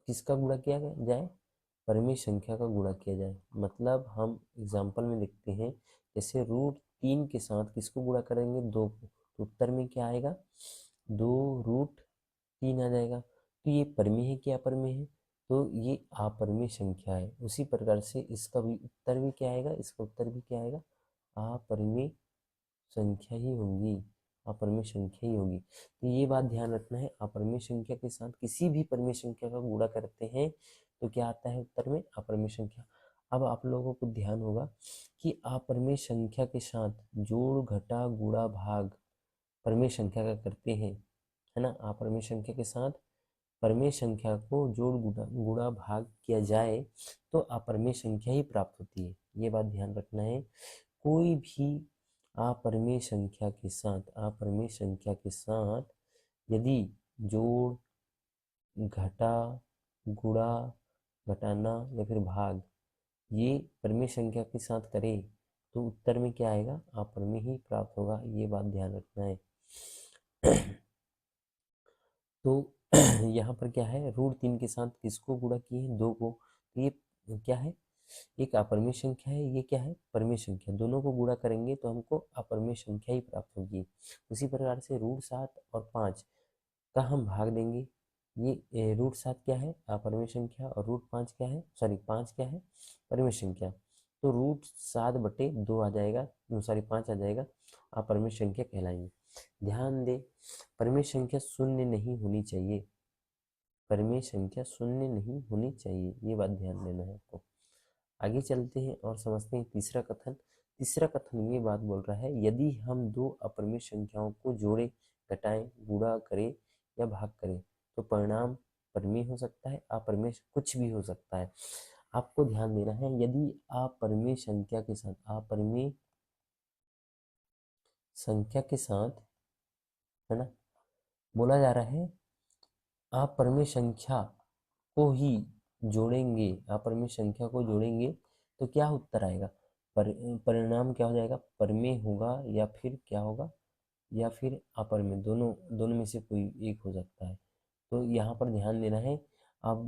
किसका गुणा किया जाए, परिमेय संख्या का गुणा किया जाए। मतलब हम एग्जाम्पल में देखते हैं, जैसे √3 के साथ किसको गुणा करेंगे, 2 को, तो उत्तर में क्या आएगा, 2√3 आ जाएगा। तो ये परिमेय है क्या, अपरिमेय है, तो ये अपरिमेय संख्या है। उसी प्रकार से इसका भी उत्तर भी क्या आएगा, इसका उत्तर भी क्या आएगा, अपरिमेय संख्या ही होंगी, अपरिमेय संख्या ही होगी। तो ये बात ध्यान रखना है, अपरिमेय संख्या के साथ किसी भी परिमेय संख्या का गुणा करते हैं तो क्या आता है उत्तर में, अपरिमेय संख्या। अब आप लोगों को ध्यान होगा कि अपरिमेय संख्या के साथ जोड़ घटा गुणा भाग परिमेय संख्या का करते हैं, है ना। अपरिमेय संख्या के साथ परिमेय संख्या को जोड़ गुणा भाग किया जाए तो अपरिमेय संख्या ही प्राप्त होती है। ये बात ध्यान रखना है। कोई भी अपरिमेय संख्या के साथ, अपरिमेय संख्या के साथ यदि जोड़ घटा गुणा घटाना या फिर भाग ये परिमेय संख्या के साथ करें तो उत्तर में क्या आएगा, अपरिमेय ही प्राप्त होगा। ये बात ध्यान रखना है। तो यहाँ पर क्या है, √3 के साथ किसको गुणा किए हैं, 2 को, तो ये क्या है, एक अपरिमेय संख्या है, ये क्या है, परिमेय संख्या। दोनों को गुणा करेंगे तो हमको अपरिमेय संख्या ही प्राप्त होगी। उसी प्रकार से √7 और 5 का हम भाग देंगे। ये √7 क्या है, अपरिमेय संख्या, और √5 क्या है, 5 क्या है, परिमेय संख्या। तो √7/2 आ जाएगा, 5 आ जाएगा, अपरिमेय संख्या कहलाएंगे। ध्यान दे, परिमेय संख्या शून्य नहीं होनी चाहिए, परिमेय संख्या शून्य नहीं होनी चाहिए, ये बात ध्यान देना है आपको। आगे चलते हैं और समझते हैं तीसरा कथन। तीसरा कथन ये बात बोल रहा है, यदि हम दो अपरिमेय संख्याओं को जोड़े, घटाएं, गुणा करें या भाग करें तो परिणाम परिमेय हो सकता है, अपरिमेय कुछ भी हो सकता है। आपको ध्यान देना है, यदि अपरिमेय संख्या के साथ, अपरिमेय संख्या के साथ, है ना, बोला जा रहा है अपरिमेय संख्या को ही जोड़ेंगे, अपरिमेय संख्या को जोड़ेंगे तो क्या उत्तर आएगा, परिणाम क्या हो जाएगा, परिमेय होगा या फिर क्या होगा, या फिर अपरिमेय, दोनों दोनों में से कोई एक हो सकता है। तो यहाँ पर ध्यान देना है, आप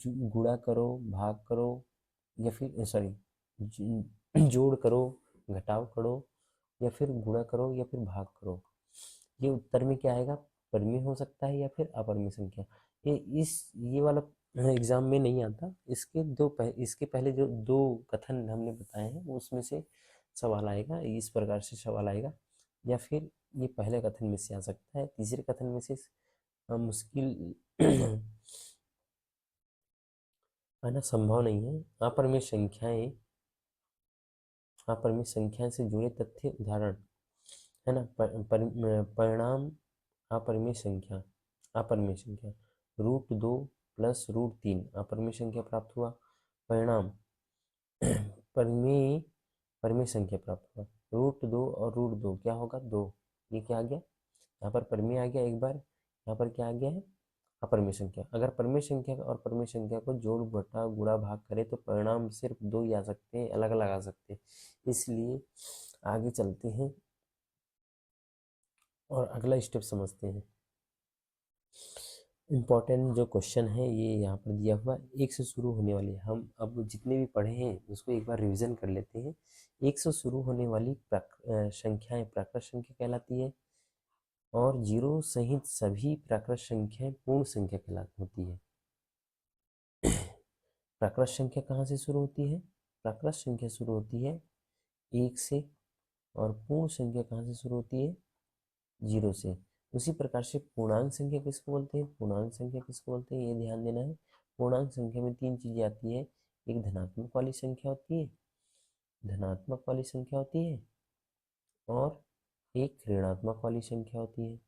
गुणा करो, भाग करो, या फिर जोड़ करो, घटाव करो, या फिर गुणा करो या फिर भाग करो, ये उत्तर में क्या आएगा, परिमेय हो सकता है या फिर अपरिमेय संख्या। ये वाला एग्जाम में नहीं आता, इसके पहले जो 2 कथन हमने बताए हैं वो उसमें से सवाल आएगा, इस प्रकार से सवाल आएगा, या फिर ये पहले कथन में से आ सकता है, तीसरे कथन में से मुश्किल आना संभव नहीं है। अपरिमेय संख्याएं, अपरिमेय संख्या से जुड़े तथ्य उदाहरण, है ना, परिणाम अपरिमेय संख्या, अपरिमेय संख्या √2 प्लस √3 अपरिमेय संख्या प्राप्त हुआ, परिणाम परिमेय परिमेय संख्या प्राप्त हुआ। √2 और √2 क्या होगा, 2, ये क्या आ गया, यहाँ पर परिमेय आ गया एक बार, यहाँ पर क्या आ गया है, अपरिमेय संख्या। अगर परिमेय संख्या और परिमेय संख्या को जोड़ बटा गुणा भाग करे तो परिणाम सिर्फ 2 ही आ सकते हैं, अलग अलग आ सकते हैं। इसलिए आगे चलते हैं और अगला स्टेप समझते हैं। इम्पॉर्टेंट जो क्वेश्चन है ये यहाँ पर दिया हुआ, एक से शुरू होने वाली, हम अब जितने भी पढ़े हैं उसको एक बार रिवीजन कर लेते हैं। एक से शुरू होने वाली संख्याएं प्राकृत संख्या कहलाती है, और जीरो सहित सभी प्राकृत संख्याएं पूर्ण संख्या कहलाती होती है। प्राकृत संख्या कहाँ से शुरू होती है? प्राकृत संख्या शुरू होती है 1 से, और पूर्ण संख्या कहाँ से शुरू होती है? 0 से। उसी प्रकार से पूर्णांक संख्या किसको बोलते हैं? पूर्णांक संख्या किसको बोलते हैं ये ध्यान देना है। पूर्णांक संख्या में 3 चीजें आती है, एक धनात्मक वाली संख्या होती है, धनात्मक वाली संख्या होती है, और एक ऋणात्मक वाली संख्या होती है,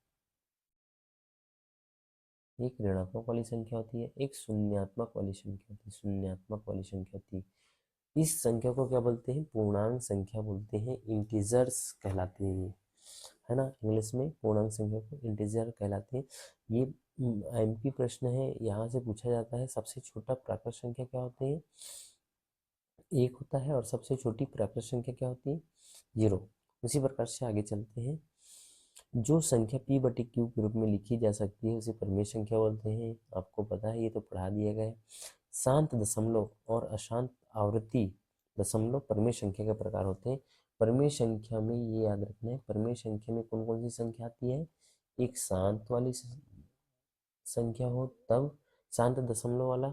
एक ऋणात्मक वाली संख्या होती है, एक शून्यात्मक वाली संख्या होती है, शून्यात्मक वाली संख्या होती है। इस संख्या को क्या बोलते हैं? पूर्णांक संख्या बोलते हैं, इंटीजर्स कहलाते हैं ये, है ना। इंग्लिश में पूर्णांक संख्या को इंटीजर कहलाते हैं। ये एमपी प्रश्न है, यहाँ से पूछा जाता है सबसे छोटा प्राकृत संख्या क्या होते हैं? 1 होता है, और सबसे छोटी प्राकृत संख्या क्या होती है? 0। उसी प्रकार से आगे चलते हैं। जो संख्या p बटे q के रूप में लिखी जा सकती है उसे परिमेय संख्या बोलते हैं। आपको पता है, ये तो पढ़ा दिया गया है। शांत दशमलव और अशांत आवर्ती दशमलव परिमेय संख्या के प्रकार होते हैं। परिमेय संख्या में ये याद रखना है, परिमेय संख्या में कौन कौन सी संख्या आती है? एक शांत वाली संख्या हो तब शांत दशमलव वाला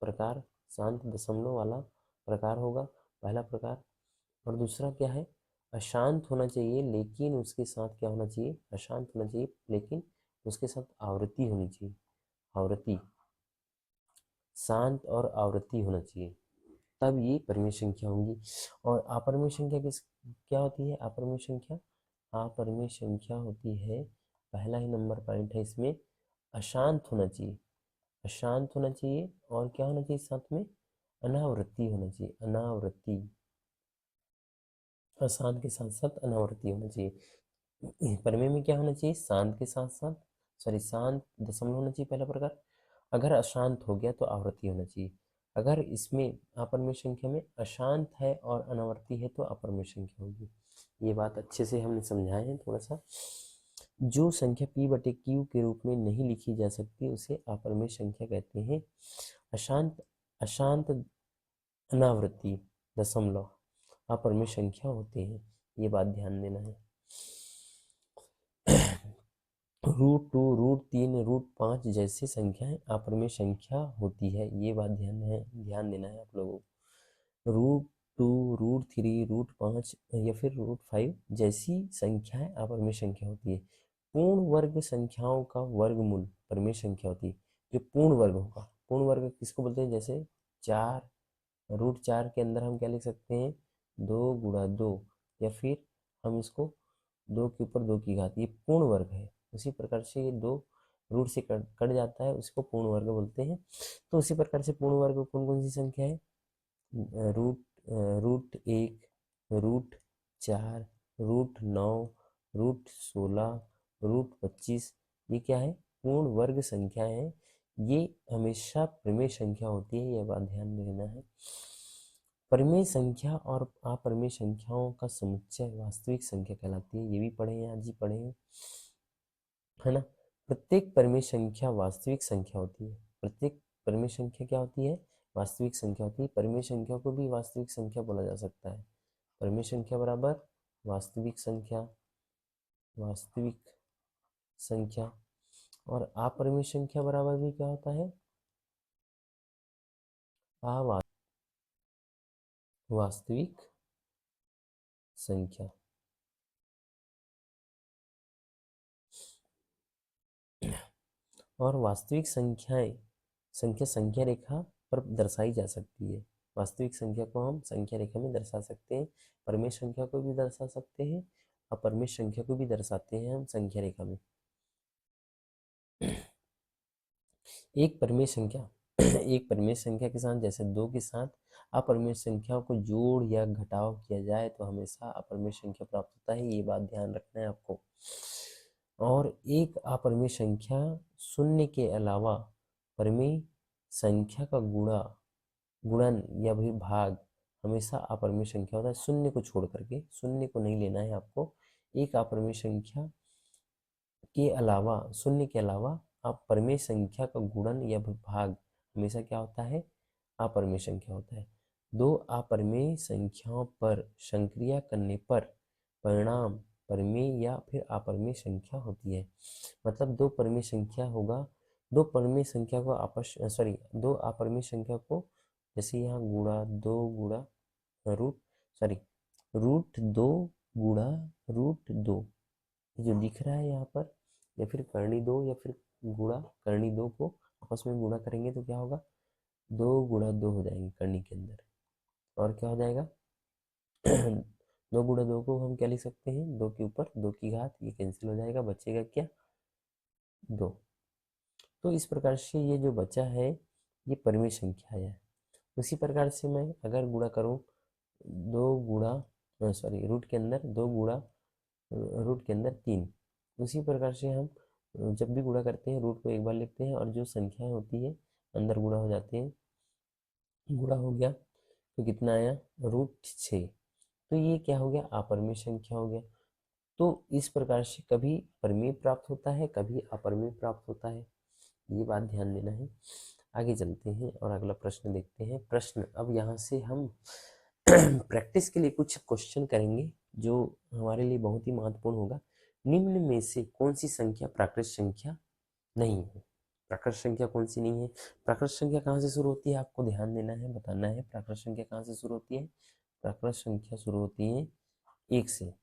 प्रकार, शांत दशमलव वाला प्रकार होगा पहला प्रकार। और दूसरा क्या है? अशांत होना चाहिए लेकिन उसके साथ क्या होना चाहिए? अशांत होना चाहिए लेकिन उसके साथ आवृत्ति होनी चाहिए, आवृत्ति, शांत और आवृत्ति होना चाहिए, तब ये परिमेय संख्या होंगी। और अपरिमेय संख्या क्या होती है? अपरिमेय संख्या, अपरिमेय संख्या होती है, पहला ही नंबर पॉइंट है इसमें, अशांत होना चाहिए, अशांत होना चाहिए, और क्या होना चाहिए साथ में? अनावृत्ति होना चाहिए, अनावृत्ति, अशांत के साथ साथ अनावृत्ति होना चाहिए। परिमेय में क्या होना चाहिए? शांत के साथ साथ, सॉरी, शांत दशमलव होना चाहिए पहला प्रकार। अगर अशांत हो गया तो आवृत्ति होना चाहिए। अगर इसमें अपरिमेय संख्या में अशांत है और अनावृत्ति है तो अपरिमेय संख्या होगी। ये बात अच्छे से हमने समझाए हैं थोड़ा सा। जो संख्या p बटे q के रूप में नहीं लिखी जा सकती उसे अपरिमेय संख्या कहते हैं। अशांत, अशांत अनावृत्ति दशमलव अपरिमेय संख्या होते हैं, ये बात ध्यान देना है। √2, √3, √5 जैसी संख्याएं अपरिमेय संख्या होती है, ये बात ध्यान देना है आप लोगों को। √2, √3, √5 या फिर √5 जैसी संख्याएं अपरिमेय संख्या होती है। पूर्ण वर्ग संख्याओं का वर्गमूल परिमेय संख्या होती है। जो पूर्ण वर्ग होगा, पूर्ण वर्ग किसको बोलते हैं? जैसे 4, √4 के अंदर हम क्या लिख सकते हैं? 2 गुणा 2, या फिर हम इसको 2 के ऊपर 2 की घात, ये पूर्ण वर्ग है। उसी प्रकार से ये 2 रूट से कट जाता है, उसको पूर्ण वर्ग बोलते हैं। तो उसी प्रकार से पूर्ण वर्ग कौन कौन सी संख्या है? रूट √1, √4, √9, √16, √25, ये क्या है? पूर्ण वर्ग संख्या है। ये हमेशा परिमेय संख्या होती है, यह बात ध्यान देना है। परिमेय संख्या और अपरिमेय संख्याओं का समुच्चय वास्तविक संख्या कहलाती है, ये भी पढ़े हैं, आज ही पढ़े हैं, है ना। प्रत्येक परिमेय संख्या वास्तविक संख्या होती है। प्रत्येक परिमेय संख्या क्या होती है? वास्तविक संख्या होती है। परिमेय संख्या को भी वास्तविक संख्या बोला जा सकता है। परिमेय संख्या बराबर वास्तविक संख्या, वास्तविक संख्या। और अपरिमेय संख्या बराबर भी क्या होता है? वास्तविक संख्या। और वास्तविक संख्याएं संख्या रेखा पर दर्शाई जा सकती है। वास्तविक संख्या को हम संख्या रेखा में दर्शा सकते हैं, परिमेय संख्या को भी दर्शा सकते हैं, अपरिमेय संख्या को भी दर्शाते हैं हम संख्या रेखा में। एक परिमेय संख्या एक परिमेय संख्या के साथ, जैसे 2 के साथ अपरिमेय संख्याओं को जोड़ या घटाव किया जाए तो हमेशा अपरिमेय संख्या प्राप्त होता है, ये बात ध्यान रखना है आपको। और एक अपरिमेय संख्या शून्य के अलावा परिमेय संख्या का गुणन या भी भाग हमेशा अपरिमेय संख्या होता है। शून्य को छोड़ करके, शून्य को नहीं लेना है आपको। एक अपरिमेय संख्या के अलावा, शून्य के अलावा अपरिमेय संख्या का गुणन या भाग हमेशा क्या होता है? अपरिमेय संख्या होता है। दो अपरिमेय संख्याओं पर संक्रिया करने पर परिणाम परिमेय या फिर अपरिमेय संख्या होती है। मतलब दो परिमेय संख्या होगा, दो परिमेय संख्या को आपस दो अपरिमेय संख्या को, जैसे यहाँ गुणा दो गुणा रूट दो गुणा रूट दो, जो दिख रहा है यहाँ पर, या फिर करनी दो या फिर गुणा करनी दो को आपस में गुणा करेंगे तो क्या होगा? दो गुणा दो हो जाएंगे करनी के अंदर, और क्या हो जाएगा? दो गुणा दो को हम क्या लिख सकते हैं? दो के ऊपर दो की घात, ये कैंसिल हो जाएगा, बचेगा क्या? दो। तो इस प्रकार से ये जो बचा है ये परिमेय संख्या है। उसी प्रकार से मैं अगर गुणा करूं दो गुणा रूट के अंदर दो गुणा रूट के अंदर तीन, उसी प्रकार से हम जब भी गुणा करते हैं रूट को एक बार लिखते हैं और जो संख्याएं होती है अंदर गुणा हो जाते हैं। गुणा हो गया तो कितना आया? √6। तो ये क्या हो गया? अपरिमेय संख्या हो गया। तो इस प्रकार से कभी परिमेय प्राप्त होता है, कभी अपरिमेय प्राप्त होता है, ये बात ध्यान देना है। आगे चलते हैं और अगला प्रश्न देखते हैं। प्रश्न अब यहाँ से हम प्रैक्टिस के लिए कुछ क्वेश्चन करेंगे जो हमारे लिए बहुत ही महत्वपूर्ण होगा। निम्न में से कौन सी संख्या प्राकृत संख्या नहीं है? प्राकृत संख्या कौन सी नहीं है? प्राकृत संख्या कहाँ से शुरू होती है आपको ध्यान देना है, बताना है। प्राकृत संख्या कहाँ से शुरू होती है? प्राकृत संख्या शुरू होती है एक से,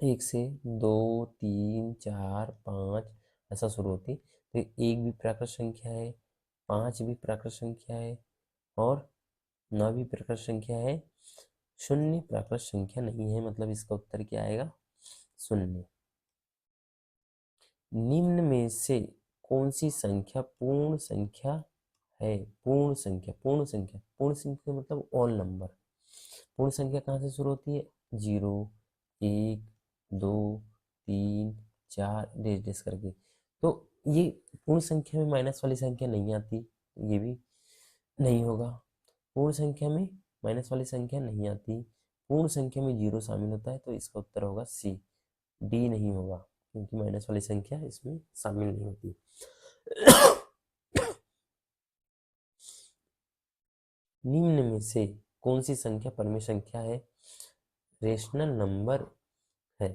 एक से दो तीन चार पाँच ऐसा शुरू होती है। तो एक भी प्राकृत संख्या है, पाँच भी प्राकृत संख्या है और नौ भी प्राकृत संख्या है, शून्य प्राकृत संख्या नहीं है। मतलब इसका उत्तर क्या आएगा? शून्य। निम्न में से कौन सी संख्या पूर्ण संख्या है? पूर्ण संख्या, पूर्ण संख्या, पूर्ण संख्या मतलब ऑल नंबर। पूर्ण संख्या कहाँ से शुरू होती है? 0 1 2 3 4 डेस डेस करके। तो ये पूर्ण संख्या में माइनस वाली संख्या नहीं आती, ये भी नहीं होगा। पूर्ण संख्या में माइनस वाली संख्या नहीं आती, पूर्ण संख्या में 0 शामिल होता है, तो इसका उत्तर होगा सी। डी नहीं होगा क्योंकि माइनस वाली संख्या इसमें शामिल नहीं होती। निम्न में से कौन सी संख्या परिमेय संख्या है? रेशनल नंबर है।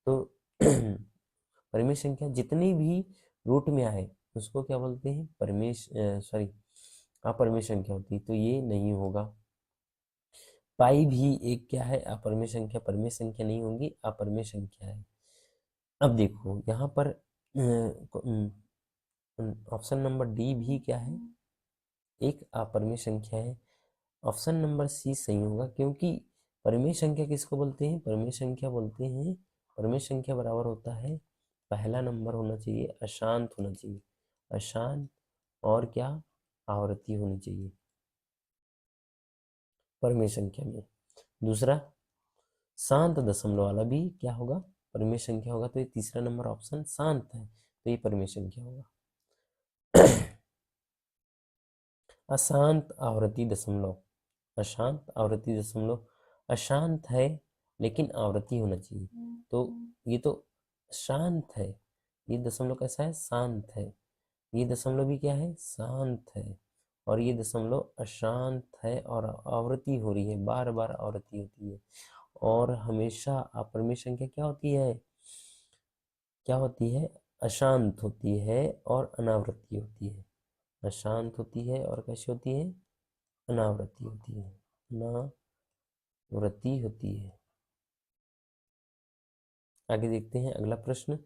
तो परिमेय संख्या जितनी भी रूट में आए उसको क्या बोलते हैं? अपरिमेय संख्या होती है, तो ये नहीं होगा। पाई भी एक क्या है? अपरिमेय संख्या, परिमेय संख्या नहीं होगी, अपरिमेय संख्या है। अब देखो यहाँ पर ऑप्शन नंबर डी भी क्या है? एक अपरिमेय संख्या है। ऑप्शन नंबर सी सही होगा, क्योंकि परिमेय संख्या किसको बोलते हैं? परिमेय संख्या बोलते हैं, परिमेय संख्या बराबर होता है पहला नंबर होना चाहिए, अशांत होना चाहिए, अशांत और क्या? आवृत्ति होनी चाहिए परिमेय संख्या में। दूसरा शांत दशमलव वाला भी क्या होगा? परिमेय संख्या होगा। तो ये तीसरा नंबर ऑप्शन शांत है, तो ये परिमेय संख्या होगा। अशांत आवृत्ति दशमलव, अशांत आवृत्ति दशमलव, अशांत है लेकिन आवृत्ति होना चाहिए। तो ये तो शांत है, ये दशमलव कैसा है? शांत है। ये दशमलव भी क्या है? शांत है। और ये दशमलव अशांत है और आवृत्ति हो रही है, बार बार आवृत्ति होती है। और हमेशा अपरिमेय संख्या क्या होती है? क्या होती है? अशांत होती है और अनावृत्ति होती है। अशांत होती है और कैसी होती है? अनावृत्ति होती है, अनावृत्ति होती है। आगे देखते हैं अगला प्रश्न।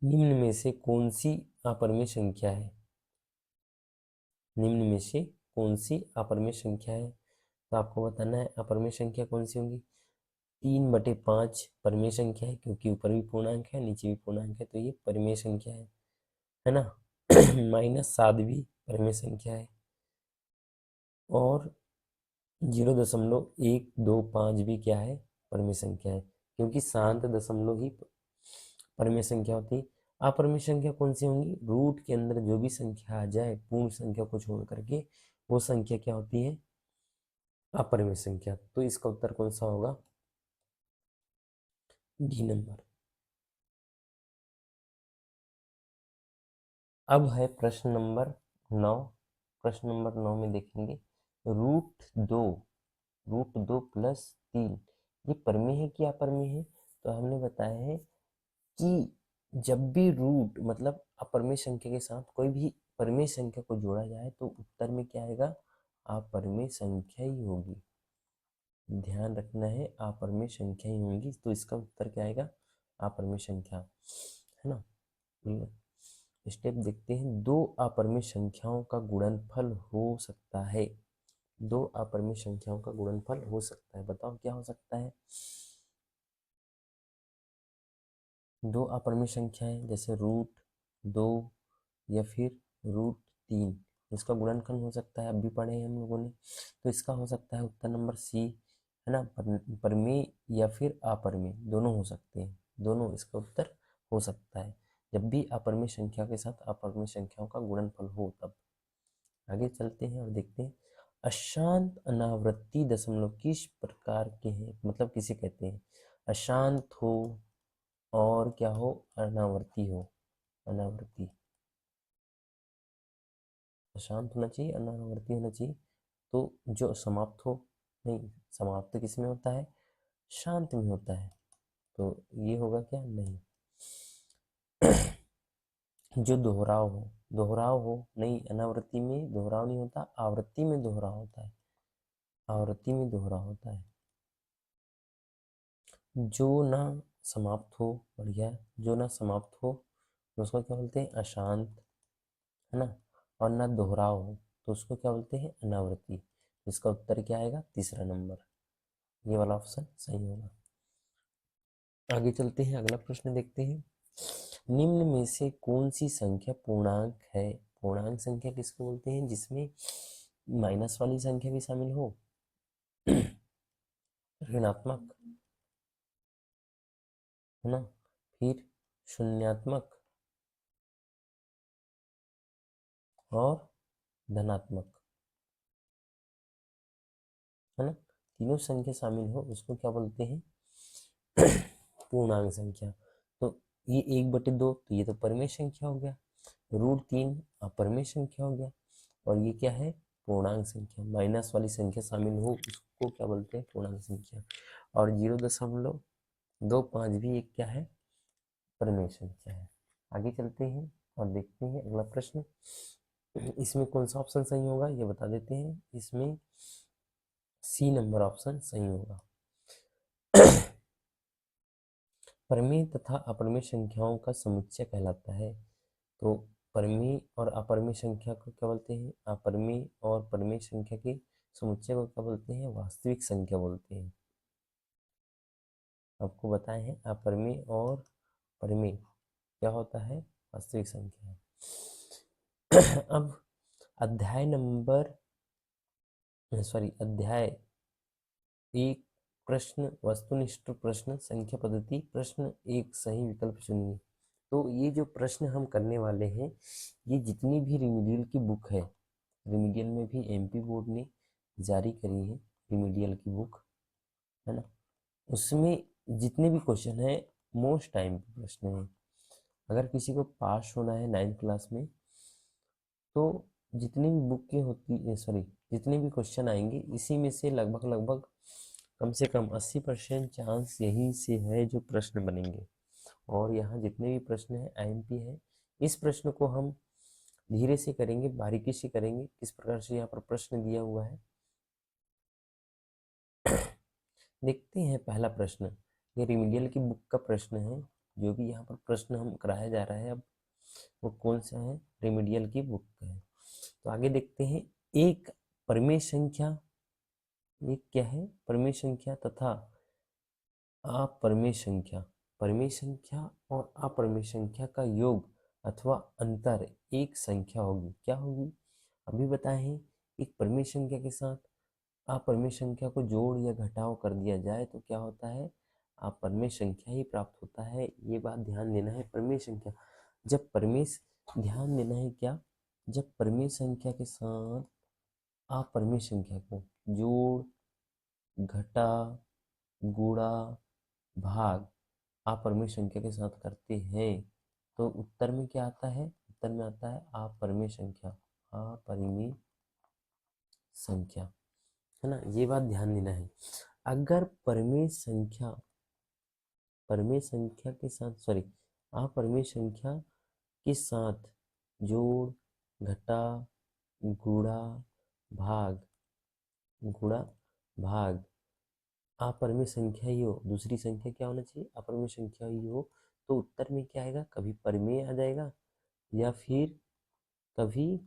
निम्न में से कौन सी अपरिमेय संख्या है? निम्न में से कौन सी अपरिमेय संख्या है? तो आपको बताना है अपरिमेय संख्या कौन सी होंगी। 3/5 परिमेय संख्या है, क्योंकि ऊपर भी पूर्णांक है नीचे भी पूर्णांक है, तो ये परिमेय संख्या है ना। -7 भी परिमेय संख्या है और 0.125 भी क्या है? परिमेय संख्या है। क्योंकि शांत दशमलव ही परिमेय संख्या होती है। अपरिमेय संख्या कौन सी होंगी? रूट के अंदर जो भी संख्या आ जाए पूर्ण संख्या को छोड़ करके, वो संख्या क्या होती है? अपरिमेय संख्या। तो इसका उत्तर कौन सा होगा? D number. अब है प्रश्न नंबर 9। प्रश्न नंबर 9 में देखेंगे रूट दो प्लस 3 ये परिमेय है कि अपरिमेय है? तो हमने बताया है कि जब भी रूट मतलब अपरिमेय संख्या के साथ कोई भी परिमेय संख्या को जोड़ा जाए तो उत्तर में क्या आएगा? अपरिमेय संख्या ही होगी। ध्यान रखना है, अपरिमेय संख्या ही होंगी। तो इसका उत्तर क्या आएगा? अपरिमेय संख्या, है ना। स्टेप देखते हैं। दो अपरिमेय संख्याओं का गुणनफल हो सकता है। दो अपरिमेय संख्याओं का गुणनफल हो सकता है। बताओ क्या हो सकता है? दो अपरिमेय संख्याएं जैसे रूट 2 या फिर रूट 3, इसका गुणनखंड हो सकता है। अब भी पढ़े हैं हम लोगों ने। तो इसका हो सकता है उत्तर नंबर सी, है ना। परिमेय या फिर अपरिमेय दोनों हो सकते हैं। दोनों इसका उत्तर हो सकता है जब भी अपरिमेय संख्या के साथ अपरिमेय संख्याओं का गुणनफल हो तब। आगे चलते हैं और देखते हैं अशांत अनावृत्ति दशमलव किस प्रकार के हैं, मतलब किसे कहते हैं? अशांत हो और क्या हो? अनावर्ती हो। अनावर्ती, अशांत होना चाहिए, अनावर्ती होना चाहिए। तो जो समाप्त हो, नहीं, समाप्त किस में होता है? शांत में होता है। तो ये होगा क्या? नहीं। जो दोहराव हो, नहीं, अनावृत्ति में दोहराव नहीं होता, आवृत्ति में दोहराव होता है। आवृत्ति में दोहराव होता है। जो ना समाप्त हो, बढ़िया, जो ना समाप्त हो तो उसको क्या बोलते हैं? अशांत, है ना। और ना दोहराव हो तो उसको क्या बोलते हैं? अनावृत्ति। तो इसका उत्तर क्या आएगा? तीसरा नंबर, ये वाला ऑप्शन सही होगा। आगे चलते हैं, अगला प्रश्न देखते हैं। निम्न में से कौन सी संख्या पूर्णांक है? पूर्णांक संख्या किसको बोलते हैं? जिसमें माइनस वाली संख्या भी शामिल हो, ऋणात्मक, है ना, फिर शून्यात्मक और धनात्मक, है ना। तीनों संख्या शामिल हो उसको क्या बोलते हैं? पूर्णांक संख्या। तो ये 1/2, तो ये तो परिमेय संख्या हो गया। रूट 3 अपरिमेय संख्या हो गया। और ये क्या है? पूर्णांक संख्या। माइनस वाली संख्या शामिल हो उसको क्या बोलते हैं? पूर्णांक संख्या। और 0.25 भी एक क्या है? परिमेय संख्या है। आगे चलते हैं और देखते हैं अगला प्रश्न। इसमें कौन सा ऑप्शन सही होगा ये बता देते हैं। इसमें सी नंबर ऑप्शन सही होगा। परिमेय तथा अपरिमेय संख्याओं का समुच्चय कहलाता है। तो परिमेय और अपरिमेय संख्या को क्या बोलते हैं? अपरिमेय और परिमेय संख्या के समुच्चय को क्या बोलते हैं? वास्तविक संख्या बोलते हैं। आपको बताए हैं अपरिमेय और परिमेय क्या होता है? वास्तविक संख्या है। अब अध्याय 1 प्रश्न वस्तुनिष्ठ प्रश्न संख्या पद्धति प्रश्न 1 सही विकल्प चुनिए। तो ये जो प्रश्न हम करने वाले हैं, ये जितनी भी रिमीडियल की बुक है, रिमीडियल में भी एमपी बोर्ड ने जारी करी है रिमीडियल की बुक, है ना, उसमें जितने भी क्वेश्चन है मोस्ट टाइम के प्रश्न हैं। अगर किसी को पास होना है 9th क्लास में तो जितनी भी बुक की होती, सॉरी, जितने भी क्वेश्चन आएंगे इसी में से लगभग लगभग कम से कम 80% चांस यही से है जो प्रश्न बनेंगे। और यहाँ जितने भी प्रश्न हैं आईएमपी है। इस प्रश्न को हम धीरे से करेंगे, बारीकी से करेंगे। किस प्रकार से यहाँ पर प्रश्न दिया हुआ है देखते हैं। पहला प्रश्न ये रिमीडियल की बुक का प्रश्न है। जो भी यहाँ पर प्रश्न हम कराया जा रहा है अब वो कौन सा है? रिमीडियल की बुक का है। तो आगे देखते हैं। एक परिमेय संख्या, एक क्या है? परिमेय संख्या तथा अपरिमेय संख्या, परिमेय संख्या और अपरिमेय संख्या का योग अथवा अंतर एक संख्या होगी। क्या होगी? अभी बताए हैं। एक परिमेय संख्या के साथ अपरिमेय संख्या को जोड़ या घटाव कर दिया जाए तो क्या होता है? अपरिमेय संख्या ही प्राप्त होता है। ये बात ध्यान देना है। परिमेय संख्या, जब परिमेय, ध्यान देना है क्या, जब परिमेय संख्या के साथ अपरिमेय संख्या को जोड़, घटा, गुणा, भाग अपरिमेय संख्या के साथ करते हैं तो उत्तर में क्या आता है, उत्तर में आता है अपरिमेय संख्या, अपरिमेय संख्या, है ना। ये बात ध्यान देना है। अगर परिमेय संख्या, परिमेय संख्या के साथ सॉरी अपरिमेय संख्या के साथ जोड़, घटा, गुणा, भाग, गुणा, भाग अपरिमेय संख्या ही हो, दूसरी संख्या क्या होना चाहिए, अपरिमेय संख्या ही हो, तो उत्तर में क्या आएगा, कभी परिमेय आ जाएगा या फिर कभी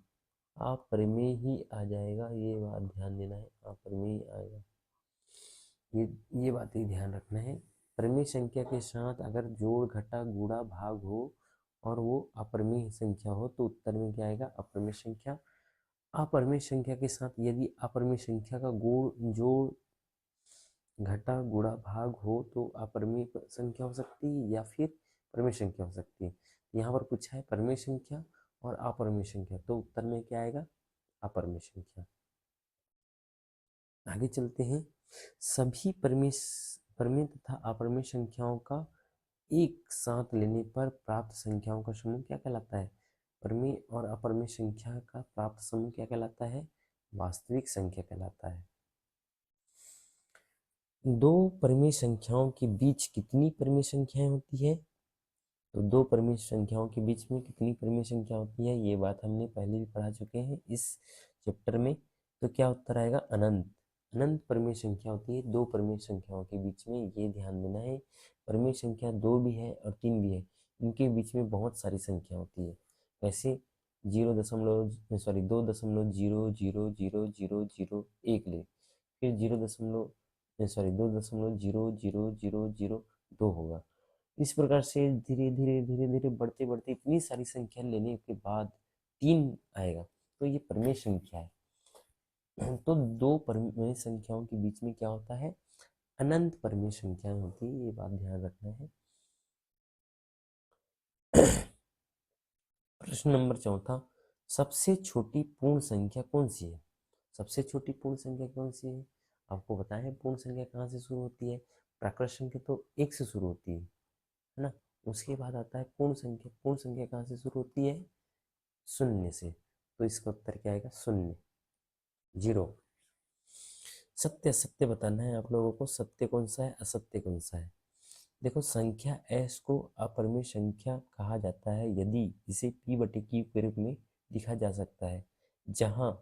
अपरिमेय ही आ जाएगा। ये बात ध्यान देना है, अपरिमेय ही आएगा। ये बात ही ध्यान रखना है। परिमेय संख्या के साथ अगर जोड़, घटा, गुणा, भाग हो और वो अपरिमेय संख्या हो तो उत्तर में क्या आएगा, अपरिमेय संख्या। अपरिमेय संख्या के साथ यदि अपरिमेय संख्या का गुण, जोड़, घटा, गुणा, भाग हो तो अपरिमेय संख्या हो सकती है या फिर परिमेय संख्या हो सकती है। यहाँ पर पूछा है परिमेय संख्या और अपरिमेय संख्या, तो उत्तर में क्या आएगा, अपरिमेय संख्या। आगे चलते हैं। सभी परिमेय तथा अपरिमेय संख्याओं का एक साथ लेने पर प्राप्त संख्याओं का समूह क्या कहलाता है, परिमेय और अपरिमेय संख्या का प्राप्त समूह क्या कहलाता है, वास्तविक संख्या कहलाता है। दो परिमेय संख्याओं के बीच कितनी परिमेय संख्याएं होती है, तो दो परिमेय संख्याओं के बीच में कितनी परिमेय संख्या होती है, ये बात हमने पहले भी पढ़ा चुके हैं इस चैप्टर में। तो क्या उत्तर आएगा, अनंत। अनंत परिमेय संख्या होती है दो परिमेय संख्याओं के बीच में, ये ध्यान देना है। परिमेय संख्या 2 भी है और 3 भी है, इनके बीच में बहुत सारी संख्या होती है। वैसे 2.00000001 ले, फिर 2.000002 होगा। इस प्रकार से धीरे धीरे धीरे धीरे बढ़ते बढ़ते इतनी सारी संख्या लेने के बाद 3 आएगा, तो ये परिमेय संख्या है। तो दो परिमेय संख्याओं के बीच में क्या होता है, अनंत परिमेय संख्याएं होती है, ये बात ध्यान रखना है। प्रश्न नंबर 4, सबसे छोटी पूर्ण संख्या कौन सी है, सबसे छोटी पूर्ण संख्या कौन सी है, आपको पता है पूर्ण संख्या कहाँ से शुरू होती है, प्राकृत संख्या तो 1 से शुरू होती है ना। उसके बाद आता है पूर्ण संख्या, पूर्ण संख्या कहाँ से शुरू होती है, 0 से, तो इसका उत्तर क्या आएगा, 0, 0। सत्य असत्य बताना है आप लोगों को, सत्य कौन सा है, असत्य कौन सा है। देखो संख्या s को अपरिमेय संख्या कहा जाता है यदि इसे p/q के रूप में लिखा जा सकता है, जहां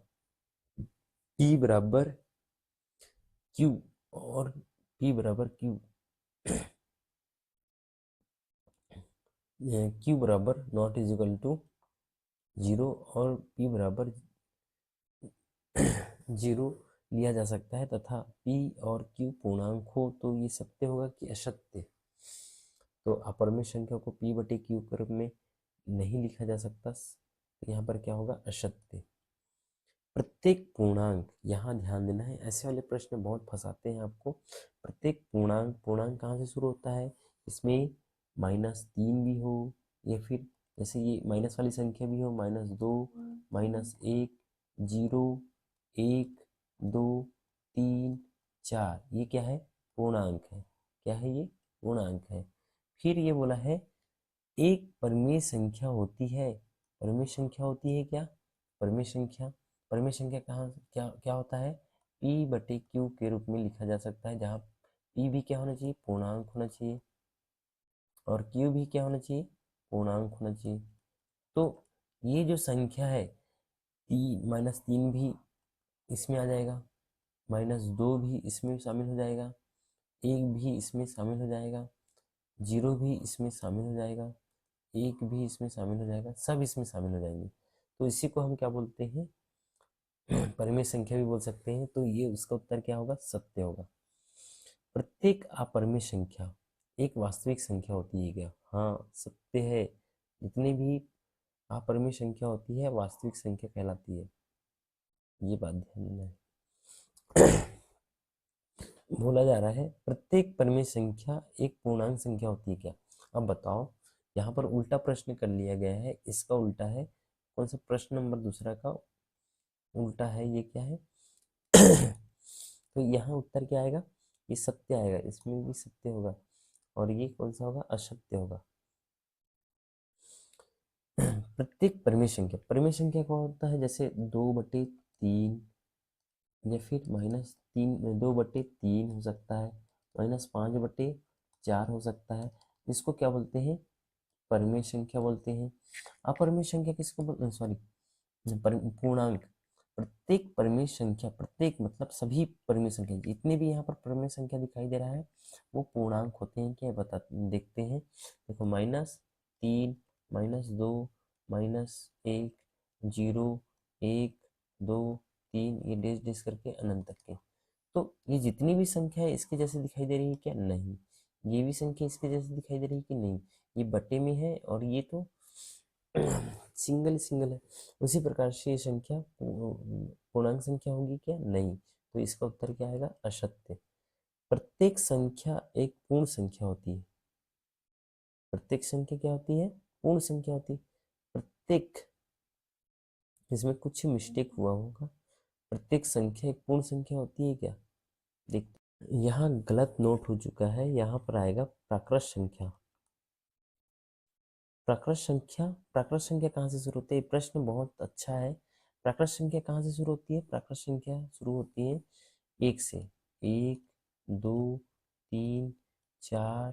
p बराबर q और p बराबर q, q बराबर नॉट इज इक्वल टू 0 और p बराबर 0 लिया जा सकता है, तथा p और q पूर्णांक हो तो ये सत्य होगा कि असत्य। तो अपरिमेय संख्या को p/q के रूप में नहीं लिखा जा सकता, तो यहाँ पर क्या होगा, असत्य। प्रत्येक पूर्णांक, यहाँ ध्यान देना है, ऐसे वाले प्रश्न बहुत फंसाते हैं आपको। प्रत्येक पूर्णांक, पूर्णांक कहाँ से शुरू होता है, इसमें -3 भी हो या फिर जैसे ये माइनस वाली संख्या भी हो, -2, -1, 0, 1, 2, 3, 4, ये क्या है, पूर्णांक है। क्या है ये, पूर्णांक है। फिर ये बोला है एक परिमेय संख्या होती है, परिमेय संख्या होती है क्या, परिमेय संख्या, परिमेय संख्या कहाँ क्या क्या होता है, p/q के रूप में लिखा जा सकता है, जहाँ p भी क्या होना चाहिए, पूर्णांक होना चाहिए और q भी क्या होना चाहिए, पूर्णांक होना चाहिए। तो ये जो संख्या है -3 भी इसमें आ जाएगा, -2 भी इसमें शामिल हो जाएगा, 1 भी इसमें शामिल हो जाएगा, 0 भी इसमें शामिल हो जाएगा, 1 भी इसमें शामिल हो जाएगा, सब इसमें शामिल हो जाएंगे। तो इसी को हम क्या बोलते हैं, परिमेय संख्या भी बोल सकते हैं। तो ये उसका उत्तर क्या होगा, सत्य होगा। प्रत्येक अपरिमेय संख्या एक वास्तविक संख्या होती है क्या, हाँ सत्य है, जितनी भी अपरिमेय संख्या होती है वास्तविक संख्या कहलाती है, ये बात ध्यान देना है। बोला जा रहा है प्रत्येक परिमेय संख्या एक पूर्णांक संख्या होती है क्या। अब बताओ, यहाँ पर उल्टा प्रश्न कर लिया गया है, इसका उल्टा है। कौन सा प्रश्न नंबर दूसरा का उल्टा है, ये क्या है? तो यहाँ उत्तर क्या आएगा? ये सत्य आएगा, इसमें भी सत्य होगा, और ये कौन सा होगा? असत्य होगा। प्रत्येक परिमेय संख्या क्या होता है? जैसे 2/3 या फिर -3, 2/3 हो सकता है, -5/4 हो सकता है। इसको क्या बोलते हैं? परिमेय संख्या बोलते हैं। अपरिमेय संख्या किसको बोलते? सॉरी, पूर्णांक। प्रत्येक परिमेय संख्या, प्रत्येक मतलब सभी परिमेय संख्या, जितने भी यहाँ पर परिमेय संख्या दिखाई दे रहा है वो पूर्णांक होते हैं क्या, बता देखते हैं। देखो, -3, -2, -1, 0, 1, 2, 3, ये डेश डेश करके अनंत तक के। तो ये जितनी भी संख्या है इसके जैसे दिखाई दे रही है क्या? नहीं। ये भी संख्या इसके जैसे दिखाई दे रही है कि नहीं? ये बटे में है, और ये तो सिंगल सिंगल है। उसी प्रकार से ये संख्या पूर्णांक संख्या होगी क्या? नहीं। तो इसका उत्तर क्या आएगा? असत्य। प्रत्येक संख्या एक पूर्ण संख्या होती है। प्रत्येक संख्या क्या होती है? पूर्ण संख्या होती है। प्रत्येक, इसमें कुछ मिस्टेक हुआ होगा। प्रत्येक संख्या एक पूर्ण संख्या होती है क्या? देख, यहाँ गलत नोट हो चुका है, यहाँ पर आएगा प्राकृत संख्या। प्राकृत संख्या कहाँ से शुरू होती है? प्रश्न बहुत अच्छा है। प्राकृत संख्या कहाँ से शुरू होती है? प्राकृत संख्या शुरू होती है 1 से। 1, 2, 3, 4,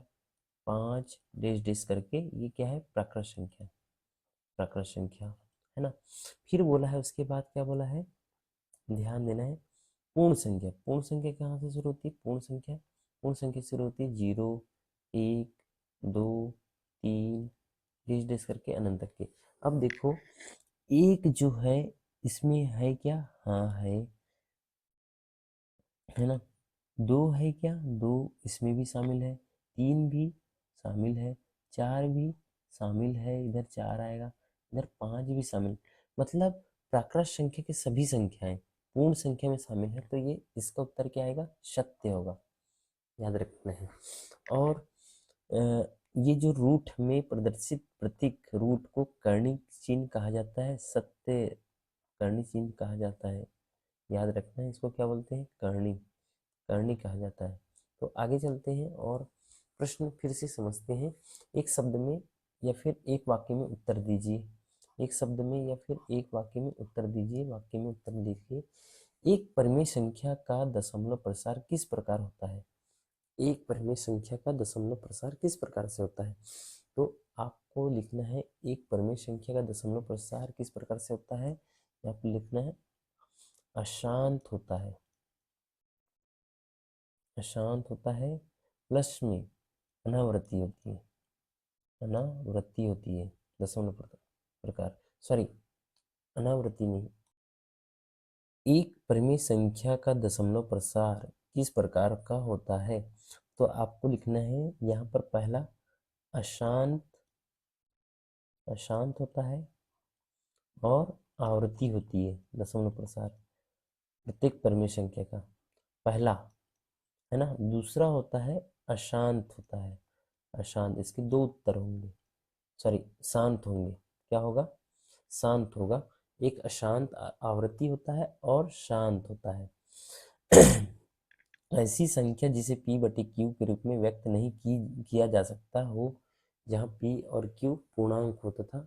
5 डेश डेश करके, ये क्या है? प्राकृत संख्या। प्राकृत संख्या है ना। फिर बोला है, उसके बाद क्या बोला है? ध्यान देना है। पूर्ण संख्या। पूर्ण संख्या कहाँ से शुरू होती है? पूर्ण संख्या शुरू होती है 0, 1, 2, 3 डेश डेश करके अनंत तक के। अब देखो, एक जो है इसमें है क्या? हाँ है ना। 2 है क्या? 2 इसमें भी शामिल है, 3 भी शामिल है, 4 भी शामिल है, इधर 4 आएगा, इधर 5 भी शामिल। मतलब प्राकृत संख्या के सभी संख्याएं पूर्ण संख्या में शामिल है, तो ये इसका उत्तर क्या आएगा? सत्य होगा, याद रखना है। और ये जो रूट में प्रदर्शित प्रतीक, रूट को कर्णिक चिन्ह कहा जाता है। सत्य कर्णिक चिन्ह कहा जाता है, याद रखना है। इसको क्या बोलते हैं? कर्णी, करनी कहा जाता है। तो आगे चलते हैं और प्रश्न फिर से समझते हैं। एक शब्द में या फिर एक वाक्य में उत्तर दीजिए। एक शब्द में या फिर एक वाक्य में उत्तर दीजिए। वाक्य में उत्तर लिखिए। एक परिमेय संख्या का दशमलव प्रसार किस प्रकार होता है? एक परिमेय संख्या का दशमलव प्रसार किस प्रकार से होता है? तो आपको लिखना है, एक परिमेय संख्या का दशमलव प्रसार किस प्रकार से होता है? आपको लिखना है अशांत होता है। अशांत होता है, प्लस में अनावृत्ति होती है। अनावृत्ति होती है दशमलव प्रकार, सॉरी, अनावृत्ति नहीं। एक परिमेय संख्या का दशमलव प्रसार किस प्रकार का होता है? तो आपको लिखना है यहाँ पर पहला अशांत, अशांत होता है, और आवृत्ति होती है दशमलव प्रसार प्रत्येक परिमेय संख्या का, पहला है ना। दूसरा होता है अशांत होता है। अशांत, इसके दो उत्तर होंगे, सॉरी शांत होंगे। क्या होगा? शांत होगा। एक अशांत आवृत्ति होता है और शांत होता है। ऐसी संख्या जिसे p/q के रूप में व्यक्त नहीं किया जा सकता हो, जहाँ p और q पूर्णांक हो तथा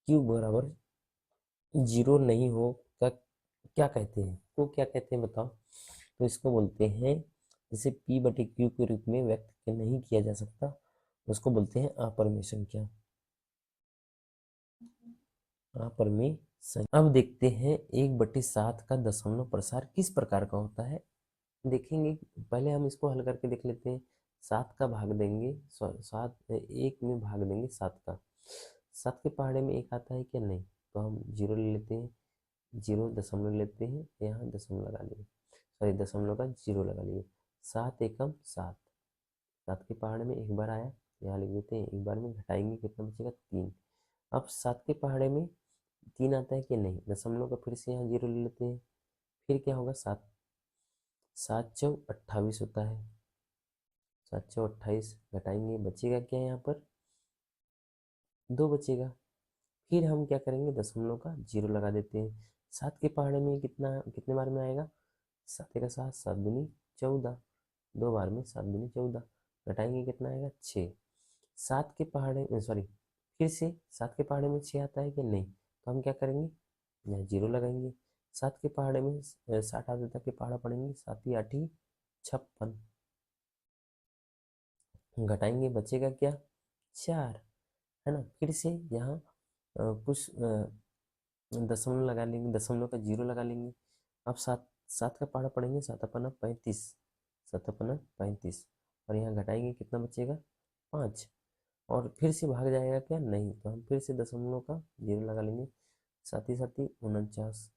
q बराबर 0 नहीं हो का क्या कहते हैं? को क्या कहते हैं बताओ? तो इसको बोलते हैं, जिसे p/q के रूप में व्यक्त नहीं किया जा सकता, उसको बोलते हैं अपरिमेय संख्या। अपरिमेय संख्या। अब देखते हैं 1/7 का दशमलव प्रसार किस प्रकार का होता है। देखेंगे, पहले हम इसको हल करके देख लेते हैं। 7 का भाग देंगे, सॉरी 7 1 में भाग देंगे 7 का। 7 के पहाड़े में 1 आता है क्या? नहीं। तो हम 0 ले लेते हैं, 0 दशमलव लेते हैं, यहाँ दशमलव लगा लिए, सॉरी दशमलव का 0 लगा लिए। 7 एकम 7, 7 के पहाड़े में एक बार आया, यहाँ लिख देते हैं। एक बार में घटाएंगे, कितना बचेगा? 3। अब 7 के पहाड़े में 3 आता है कि नहीं? दशमलव का फिर से यहाँ 0 ले लेते हैं। फिर क्या होगा? 7 7 चौ 28 होता है। 7 चौ 28 घटाएंगे, बचेगा क्या यहाँ पर? 2 बचेगा। फिर हम क्या करेंगे, दशमलव का जीरो लगा देते हैं। 7 के पहाड़े में कितना, कितने बार में आएगा? 7 का 7, 7 दूनी 14, 2 बार में 7 दूनी 14, घटाएंगे कितना आएगा? 6। 7 के पहाड़े में, सॉरी, फिर से 7 के पहाड़े में 6 आता है कि नहीं? तो हम क्या करेंगे, यहाँ जीरो लगाएंगे। 7 के पहाड़े में 60 आते तक के पहाड़ा पड़ेंगे, 7 ही 8 ही 56, घटाएंगे बचेगा क्या? 4, है ना। फिर से यहाँ कुछ दशमलव लगा लेंगे, दशमलव का जीरो लगा लेंगे। अब 7, 7 का पहाड़ा पड़ेंगे, 7 अपना 35, 7 अपना 35, और यहाँ घटाएंगे कितना बचेगा? 5, और फिर से भाग जाएगा क्या? नहीं, तो हम फिर से दशमलव का जीरो लगा लेंगे। 7 ही 7 49,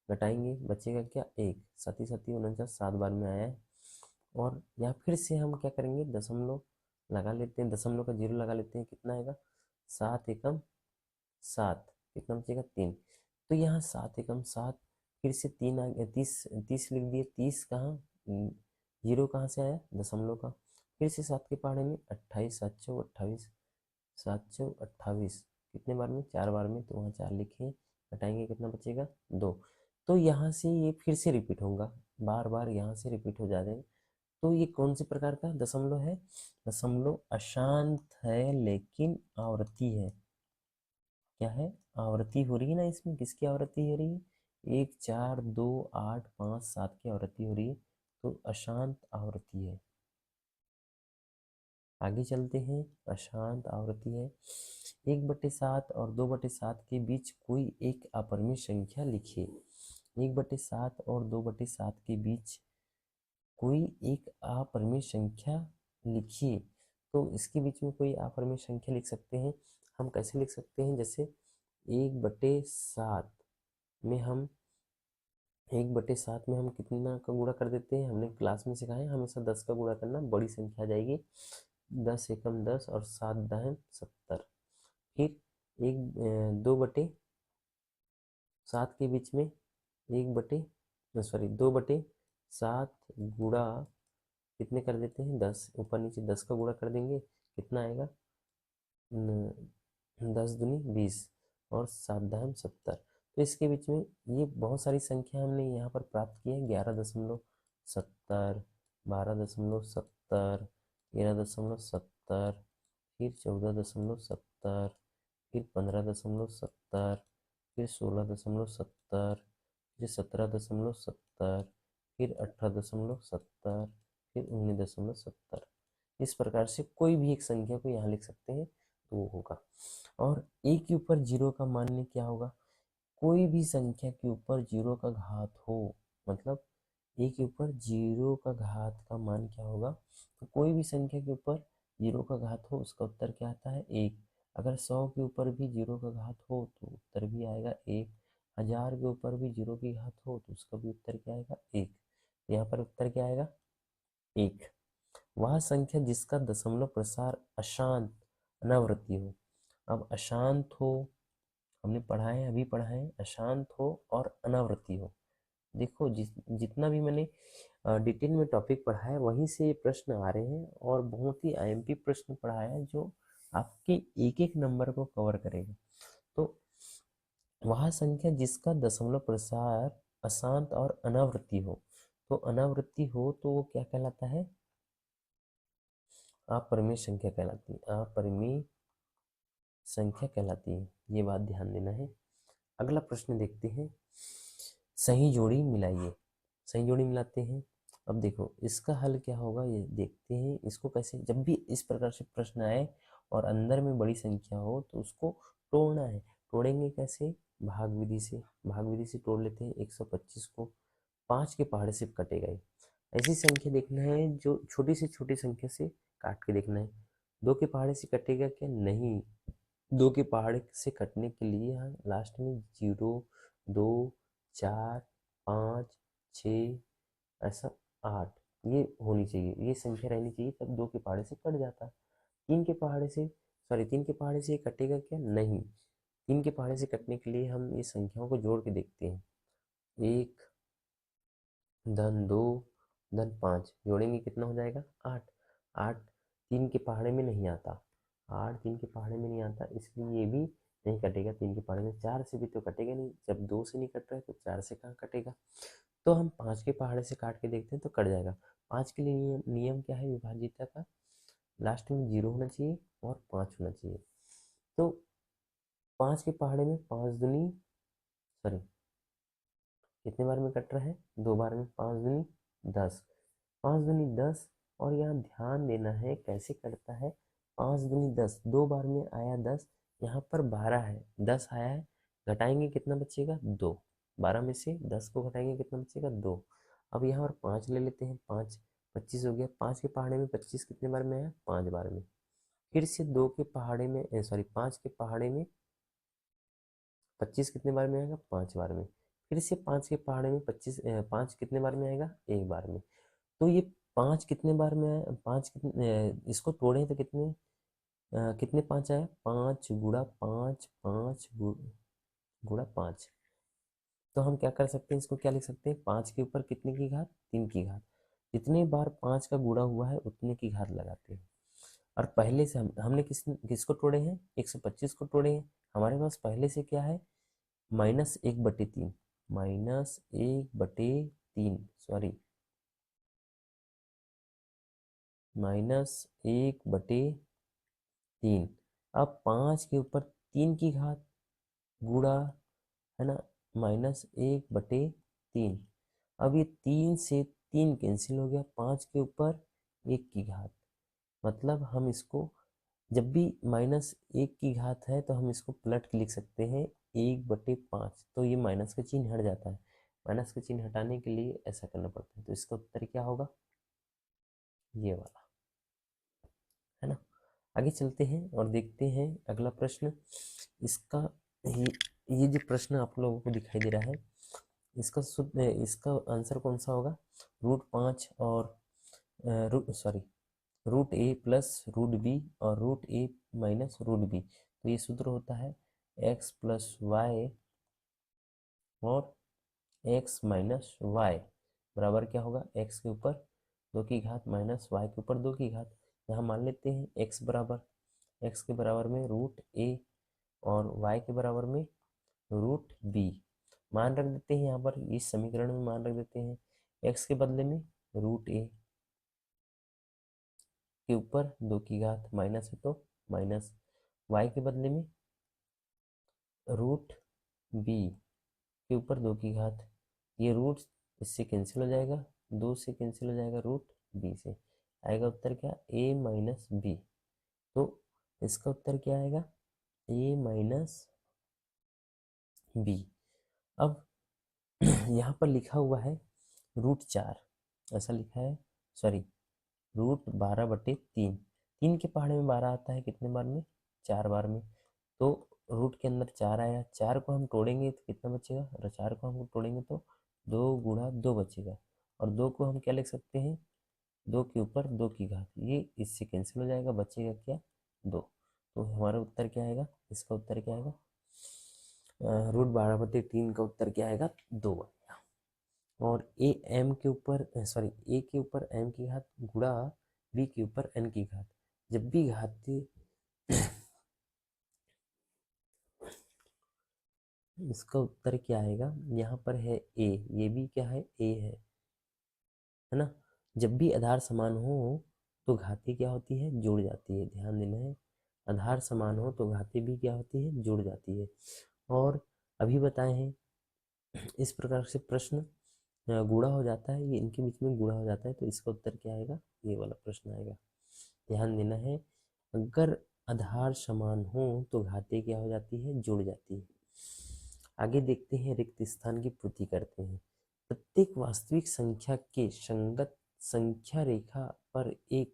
घटाएंगे बचेगा क्या? 1, 7 ही 7 49, 7 बार में आया है। और यहाँ फिर से हम क्या करेंगे, दशमलव लगा लेते हैं, दशमलव का जीरो लगा लेते हैं, कितना आएगा? 7 एकम 7, कितना बचेगा? 3। तो यहाँ 7 एकम 7, फिर से 3 आ गया, 30, 30 लिख दिए। 30 कहाँ, जीरो कहाँ से आया? दशमलव का। फिर से 7 के पहाड़े में 28, 7 चौ 28, 7 चौ 28, कितने बार में? 4 बार में, तो वहाँ 4 लिखे, घटाएंगे कितना बचेगा? 2। तो यहाँ से ये फिर से रिपीट होगा, बार बार यहाँ से रिपीट हो जाएगा। तो ये कौन से प्रकार का दशमलव है? दशमलव अशांत है लेकिन आवृत्ति है। क्या है? आवृत्ति हो रही है ना इसमें। किसकी आवृत्ति हो रही है? 1, 4, 2, 8, 5, 7 की आवृत्ति हो रही है, तो अशांत आवृत्ति है। आगे चलते हैं। अशांत आवृत्ति है। 1/7 और 2/7 के बीच कोई एक अपरिमेय संख्या लिखिए। 1/7 और 2/7 के बीच कोई एक अपरिमेय संख्या लिखिए। तो इसके बीच में कोई अपरिमेय संख्या लिख सकते हैं। हम कैसे लिख सकते हैं? जैसे 1/7 में हम 1/7 में हम कितना का गुणा कर देते हैं? हमने क्लास में सिखाया है हमेशा 10 का गुणा करना, बड़ी संख्या आ जाएगी। 10 एकम 10 और 7 दाहन 70। फिर 2/7 के बीच में 2/7 गुणा कितने कर देते हैं? 10, ऊपर नीचे 10 का गुणा कर देंगे, कितना आएगा? 10 दूनी 20 और 7 दाहन 70। तो इसके बीच में ये बहुत सारी संख्या हमने यहाँ पर प्राप्त की है। 11.70, 12.70, 13.70, फिर 14.70, फिर 15.70, फिर 16.70, फिर 17.70, फिर 18.70, फिर 19.70। इस प्रकार से कोई भी एक संख्या को यहाँ लिख सकते हैं, तो वो होगा। और ए के ऊपर जीरो का मान्य क्या होगा? कोई भी संख्या के ऊपर जीरो का घात हो, मतलब ए के ऊपर जीरो का घात का मान क्या होगा? तो कोई भी संख्या के ऊपर जीरो का घात हो, उसका उत्तर क्या आता है? 1। अगर 100 के ऊपर भी जीरो का घात हो तो उत्तर भी आएगा 1। 1000 के ऊपर भी जीरो की घात हो तो उसका भी उत्तर क्या आएगा? 1। यहाँ पर उत्तर क्या आएगा? 1। वह संख्या जिसका दशमलव प्रसार अशांत अनावृत्ति हो। अब अशांत हो, हमने पढ़ा है, अभी पढ़ा है, अशांत हो और अनावृत्ति हो। देखो जितना भी मैंने डिटेल में टॉपिक पढ़ा है वहीं से ये प्रश्न आ रहे हैं, और बहुत ही आईएमपी प्रश्न पढ़ाया है जो आपके एक एक नंबर को कवर करेगा। तो वह संख्या जिसका दशमलव प्रसार अशांत और अनावृत्ति हो, तो अनावृत्ति हो तो वो क्या कहलाता है? अपरिमेय संख्या कहलाती है। अपरिमेय संख्या कहलाती है, ये बात ध्यान देना है। अगला प्रश्न देखते हैं। सही जोड़ी मिलाइए। सही जोड़ी मिलाते हैं। अब देखो इसका हल क्या होगा, ये देखते हैं। इसको कैसे, जब भी इस प्रकार से प्रश्न आए और अंदर में बड़ी संख्या हो तो उसको तोड़ना है। तोड़ेंगे कैसे? भाग विधि से। भाग विधि से तोड़ लेते हैं। 125 को 5 के पहाड़े से कटेगा ये। ऐसी संख्या देखना है जो छोटी से छोटी संख्या से काट के देखना है। 2 के पहाड़े से कटेगा क्या? नहीं। 2 के पहाड़े से कटने के लिए यहाँ लास्ट में 0, 2, 4, 5, 6, ऐसा 8 ये होनी चाहिए, ये संख्या रहनी चाहिए, तब 2 के पहाड़े से कट जाता। 3 के पहाड़े से, सॉरी 3 के पहाड़े से ये कटेगा क्या? नहीं। 3 के पहाड़े से कटने के लिए हम ये संख्याओं को जोड़ के देखते हैं। 1 धन 2 धन 5 जोड़ेंगे कितना हो जाएगा 8। 8 3 के पहाड़े में नहीं आता, 8 3 के पहाड़े में नहीं आता, इसलिए ये भी नहीं कटेगा 3 के पहाड़े में। 4 से भी तो कटेगा नहीं, जब 2 से नहीं कट रहा है तो 4 से कहाँ कटेगा। तो हम 5 के पहाड़े से काट के देखते हैं तो कट जाएगा। 5 के लिए नियम क्या है विभाज्यता का, लास्ट में 0 होना चाहिए और 5 होना चाहिए। तो 5 के पहाड़े में 5 दूनी सॉरी कितने बार में कट रहा है 2 बार में, 5 दूनी 10, 5 दूनी 10। और यहाँ ध्यान देना है कैसे कटता है, 5 दूनी 10, 2 बार में आया 10, यहाँ पर 12 है, 10 आया है, घटाएंगे कितना बचेगा 2, 12 में से 10 को घटाएंगे कितना बचेगा 2। अब यहाँ और 5 ले लेते हैं, 5 25 हो गया। 5 के पहाड़े में 25 कितने बार में आया 5 बार में। फिर से 2 के पहाड़े में 5 के पहाड़े में 25 कितने बार में आएगा 5 बार में। फिर से 5 के पहाड़े में 5 कितने बार में आएगा 1 बार में। तो ये 5 कितने बार में आया, 5 कितने इसको तोड़ें तो कितने 5 आया 5 गुणा 5, 5 गुणा 5। तो हम क्या कर सकते हैं, इसको क्या लिख सकते हैं, 5 के ऊपर कितने की घात 3 की घात, जितने बार 5 का गुणा हुआ है उतने की घात लगाते हैं। और पहले से हमने किसको तोड़े हैं 125 को तोड़े हैं। हमारे पास पहले से क्या है -1/3, -1/3 सॉरी -1/3। अब 5 के ऊपर 3 की घात गुणा है ना -1/3। अब ये 3 से 3 कैंसिल हो गया, 5 के ऊपर 1 की घात, मतलब हम इसको जब भी -1 की घात है तो हम इसको पलट के लिख सकते हैं 1/5। तो ये माइनस का चिन्ह हट जाता है, माइनस का चिन्ह हटाने के लिए ऐसा करना पड़ता है। तो इसका उत्तर क्या होगा ये वाला, है ना। आगे चलते हैं और देखते हैं अगला प्रश्न। इसका ये जो प्रश्न आप लोगों को दिखाई दे रहा है इसका आंसर कौन सा होगा, √5 और √a+√b और √a - √b। तो ये सूत्र होता है x + y और x - y बराबर क्या होगा, x के ऊपर 2 की घात माइनस y के ऊपर 2 की घात। यहाँ मान लेते हैं x के बराबर में √a और y के बराबर में √b मान रख देते हैं। यहाँ पर इस समीकरण में मान रख देते हैं, x के बदले में √a के ऊपर 2 की घात माइनस है तो माइनस, y के बदले में √b के ऊपर 2 की घात, ये रूट इससे कैंसिल हो जाएगा, 2 से कैंसिल हो जाएगा √b से, आएगा उत्तर क्या a - b। तो इसका उत्तर क्या आएगा a - b। अब यहाँ पर लिखा हुआ है √4, ऐसा लिखा है सॉरी √12/3, 3 के पहाड़े में 12 आता है कितने बार में 4 बार में। तो रूट के अंदर 4 आया, 4 को हम तोड़ेंगे तो कितना बचेगा, और 4 को हम तोड़ेंगे तो 2 गुणा 2 बचेगा, और 2 को हम क्या लिख सकते हैं 2 के ऊपर 2 की घात, ये इससे कैंसिल हो जाएगा, बचेगा क्या 2। तो हमारा उत्तर क्या आएगा, इसका उत्तर क्या आएगा √12/3 का उत्तर क्या आएगा 2 आएगा। और ए के ऊपर m की घात गुणा b के ऊपर n की घात, जब भी घातीय इसका उत्तर क्या आएगा, यहाँ पर है a, ये भी क्या है a है ना। जब भी आधार समान हो तो घाती क्या होती है जुड़ जाती है, ध्यान देना है, आधार समान हो तो घाती भी क्या होती है जुड़ जाती है। और अभी बताए हैं इस प्रकार से प्रश्न गुणा हो जाता है, ये इनके बीच में गुणा हो जाता है, तो इसका उत्तर क्या आएगा ये वाला प्रश्न आएगा। ध्यान देना है, अगर आधार समान हो तो घाती क्या हो जाती है जुड़ जाती है। आगे देखते हैं, रिक्त स्थान की पूर्ति करते हैं। प्रत्येक वास्तविक संख्या के संगत संख्या रेखा पर एक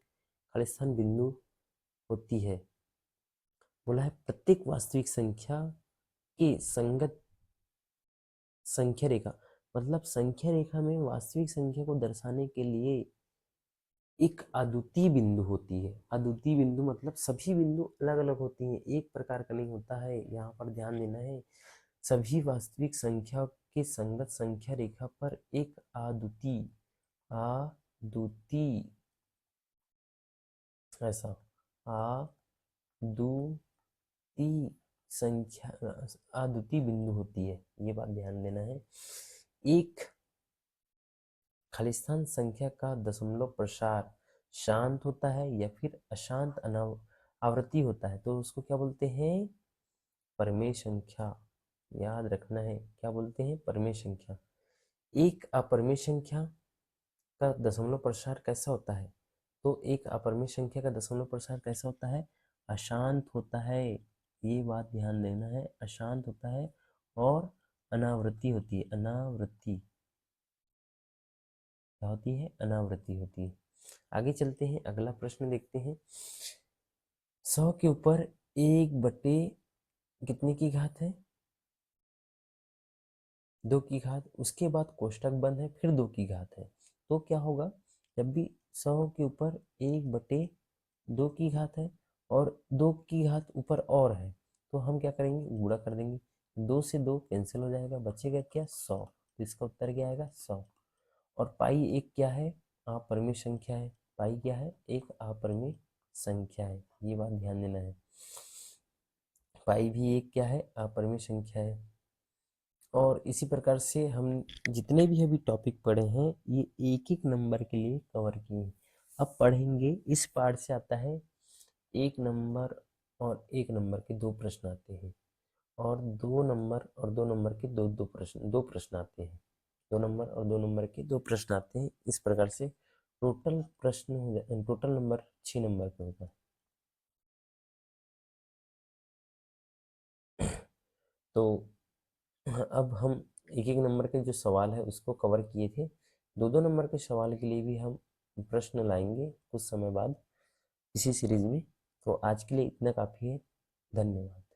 खालिस्तान बिंदु होती है। बोला है प्रत्येक वास्तविक संख्या के संगत संख्या रेखा, मतलब संख्या रेखा में वास्तविक संख्या को दर्शाने के लिए एक अद्वितीय बिंदु होती है। अद्वितीय बिंदु मतलब सभी बिंदु अलग अलग होती हैं, एक प्रकार का नहीं होता है, यहाँ पर ध्यान देना है। सभी वास्तविक संख्या के संगत संख्या रेखा पर एक अद्वितीय दुती, ऐसा आदुति संख्या, आदुति बिंदु होती है, ये बात ध्यान देना है। एक खालिस्तान संख्या का दशमलव प्रसार शांत होता है या फिर अशांत आवृत्ति होता है, तो उसको क्या बोलते हैं? परमेय संख्या। याद रखना है, क्या बोलते हैं? परमेय संख्या। एक अपरमेय संख्या का दशमलव प्रसार कैसा होता है? तो एक अपरमेय संख्या का दशमलव प्रसार कैसा होता है? अशांत होता है, ये बात ध्यान देना है। अशांत होता है और अनावृत्ति होती है। अनावृत्ति क्या होती है? अनावृत्ति होती है। आगे चलते हैं, अगला प्रश्न देखते हैं। 100 के ऊपर 1 बटे कितने की घात है? 2 की घात। उसके बाद कोष्टक बंद है, फिर 2 की घात है। तो क्या होगा? जब भी 100 के ऊपर 1/2 की घात है और 2 की घात ऊपर और है, तो हम क्या करेंगे? गुणा कर देंगे। 2 से 2 कैंसिल हो जाएगा, बचेगा क्या? 100। तो इसका उत्तर क्या आएगा? 100। और पाई एक क्या है? अपरिमेय संख्या है। पाई क्या है? एक अपरिमेय संख्या है, ये बात ध्यान देना है। पाई भी एक क्या है? अपरिमेय संख्या है। और इसी प्रकार से हम जितने भी अभी टॉपिक पढ़े हैं, ये एक एक नंबर के लिए कवर किए हैं। अब पढ़ेंगे, इस पार्ट से आता है 1 नंबर और 1 नंबर के 2 प्रश्न आते हैं, और 2 नंबर और 2 नंबर के दो प्रश्न आते हैं। 2 नंबर और 2 नंबर के 2 प्रश्न आते हैं। इस प्रकार से टोटल प्रश्न टोटल नंबर 6 नंबर का होगा। तो अब हम एक एक नंबर के जो सवाल है उसको कवर किए थे। 2 नंबर के सवाल के लिए भी हम प्रश्न लाएंगे कुछ समय बाद इसी सीरीज में। तो आज के लिए इतना काफ़ी है। धन्यवाद।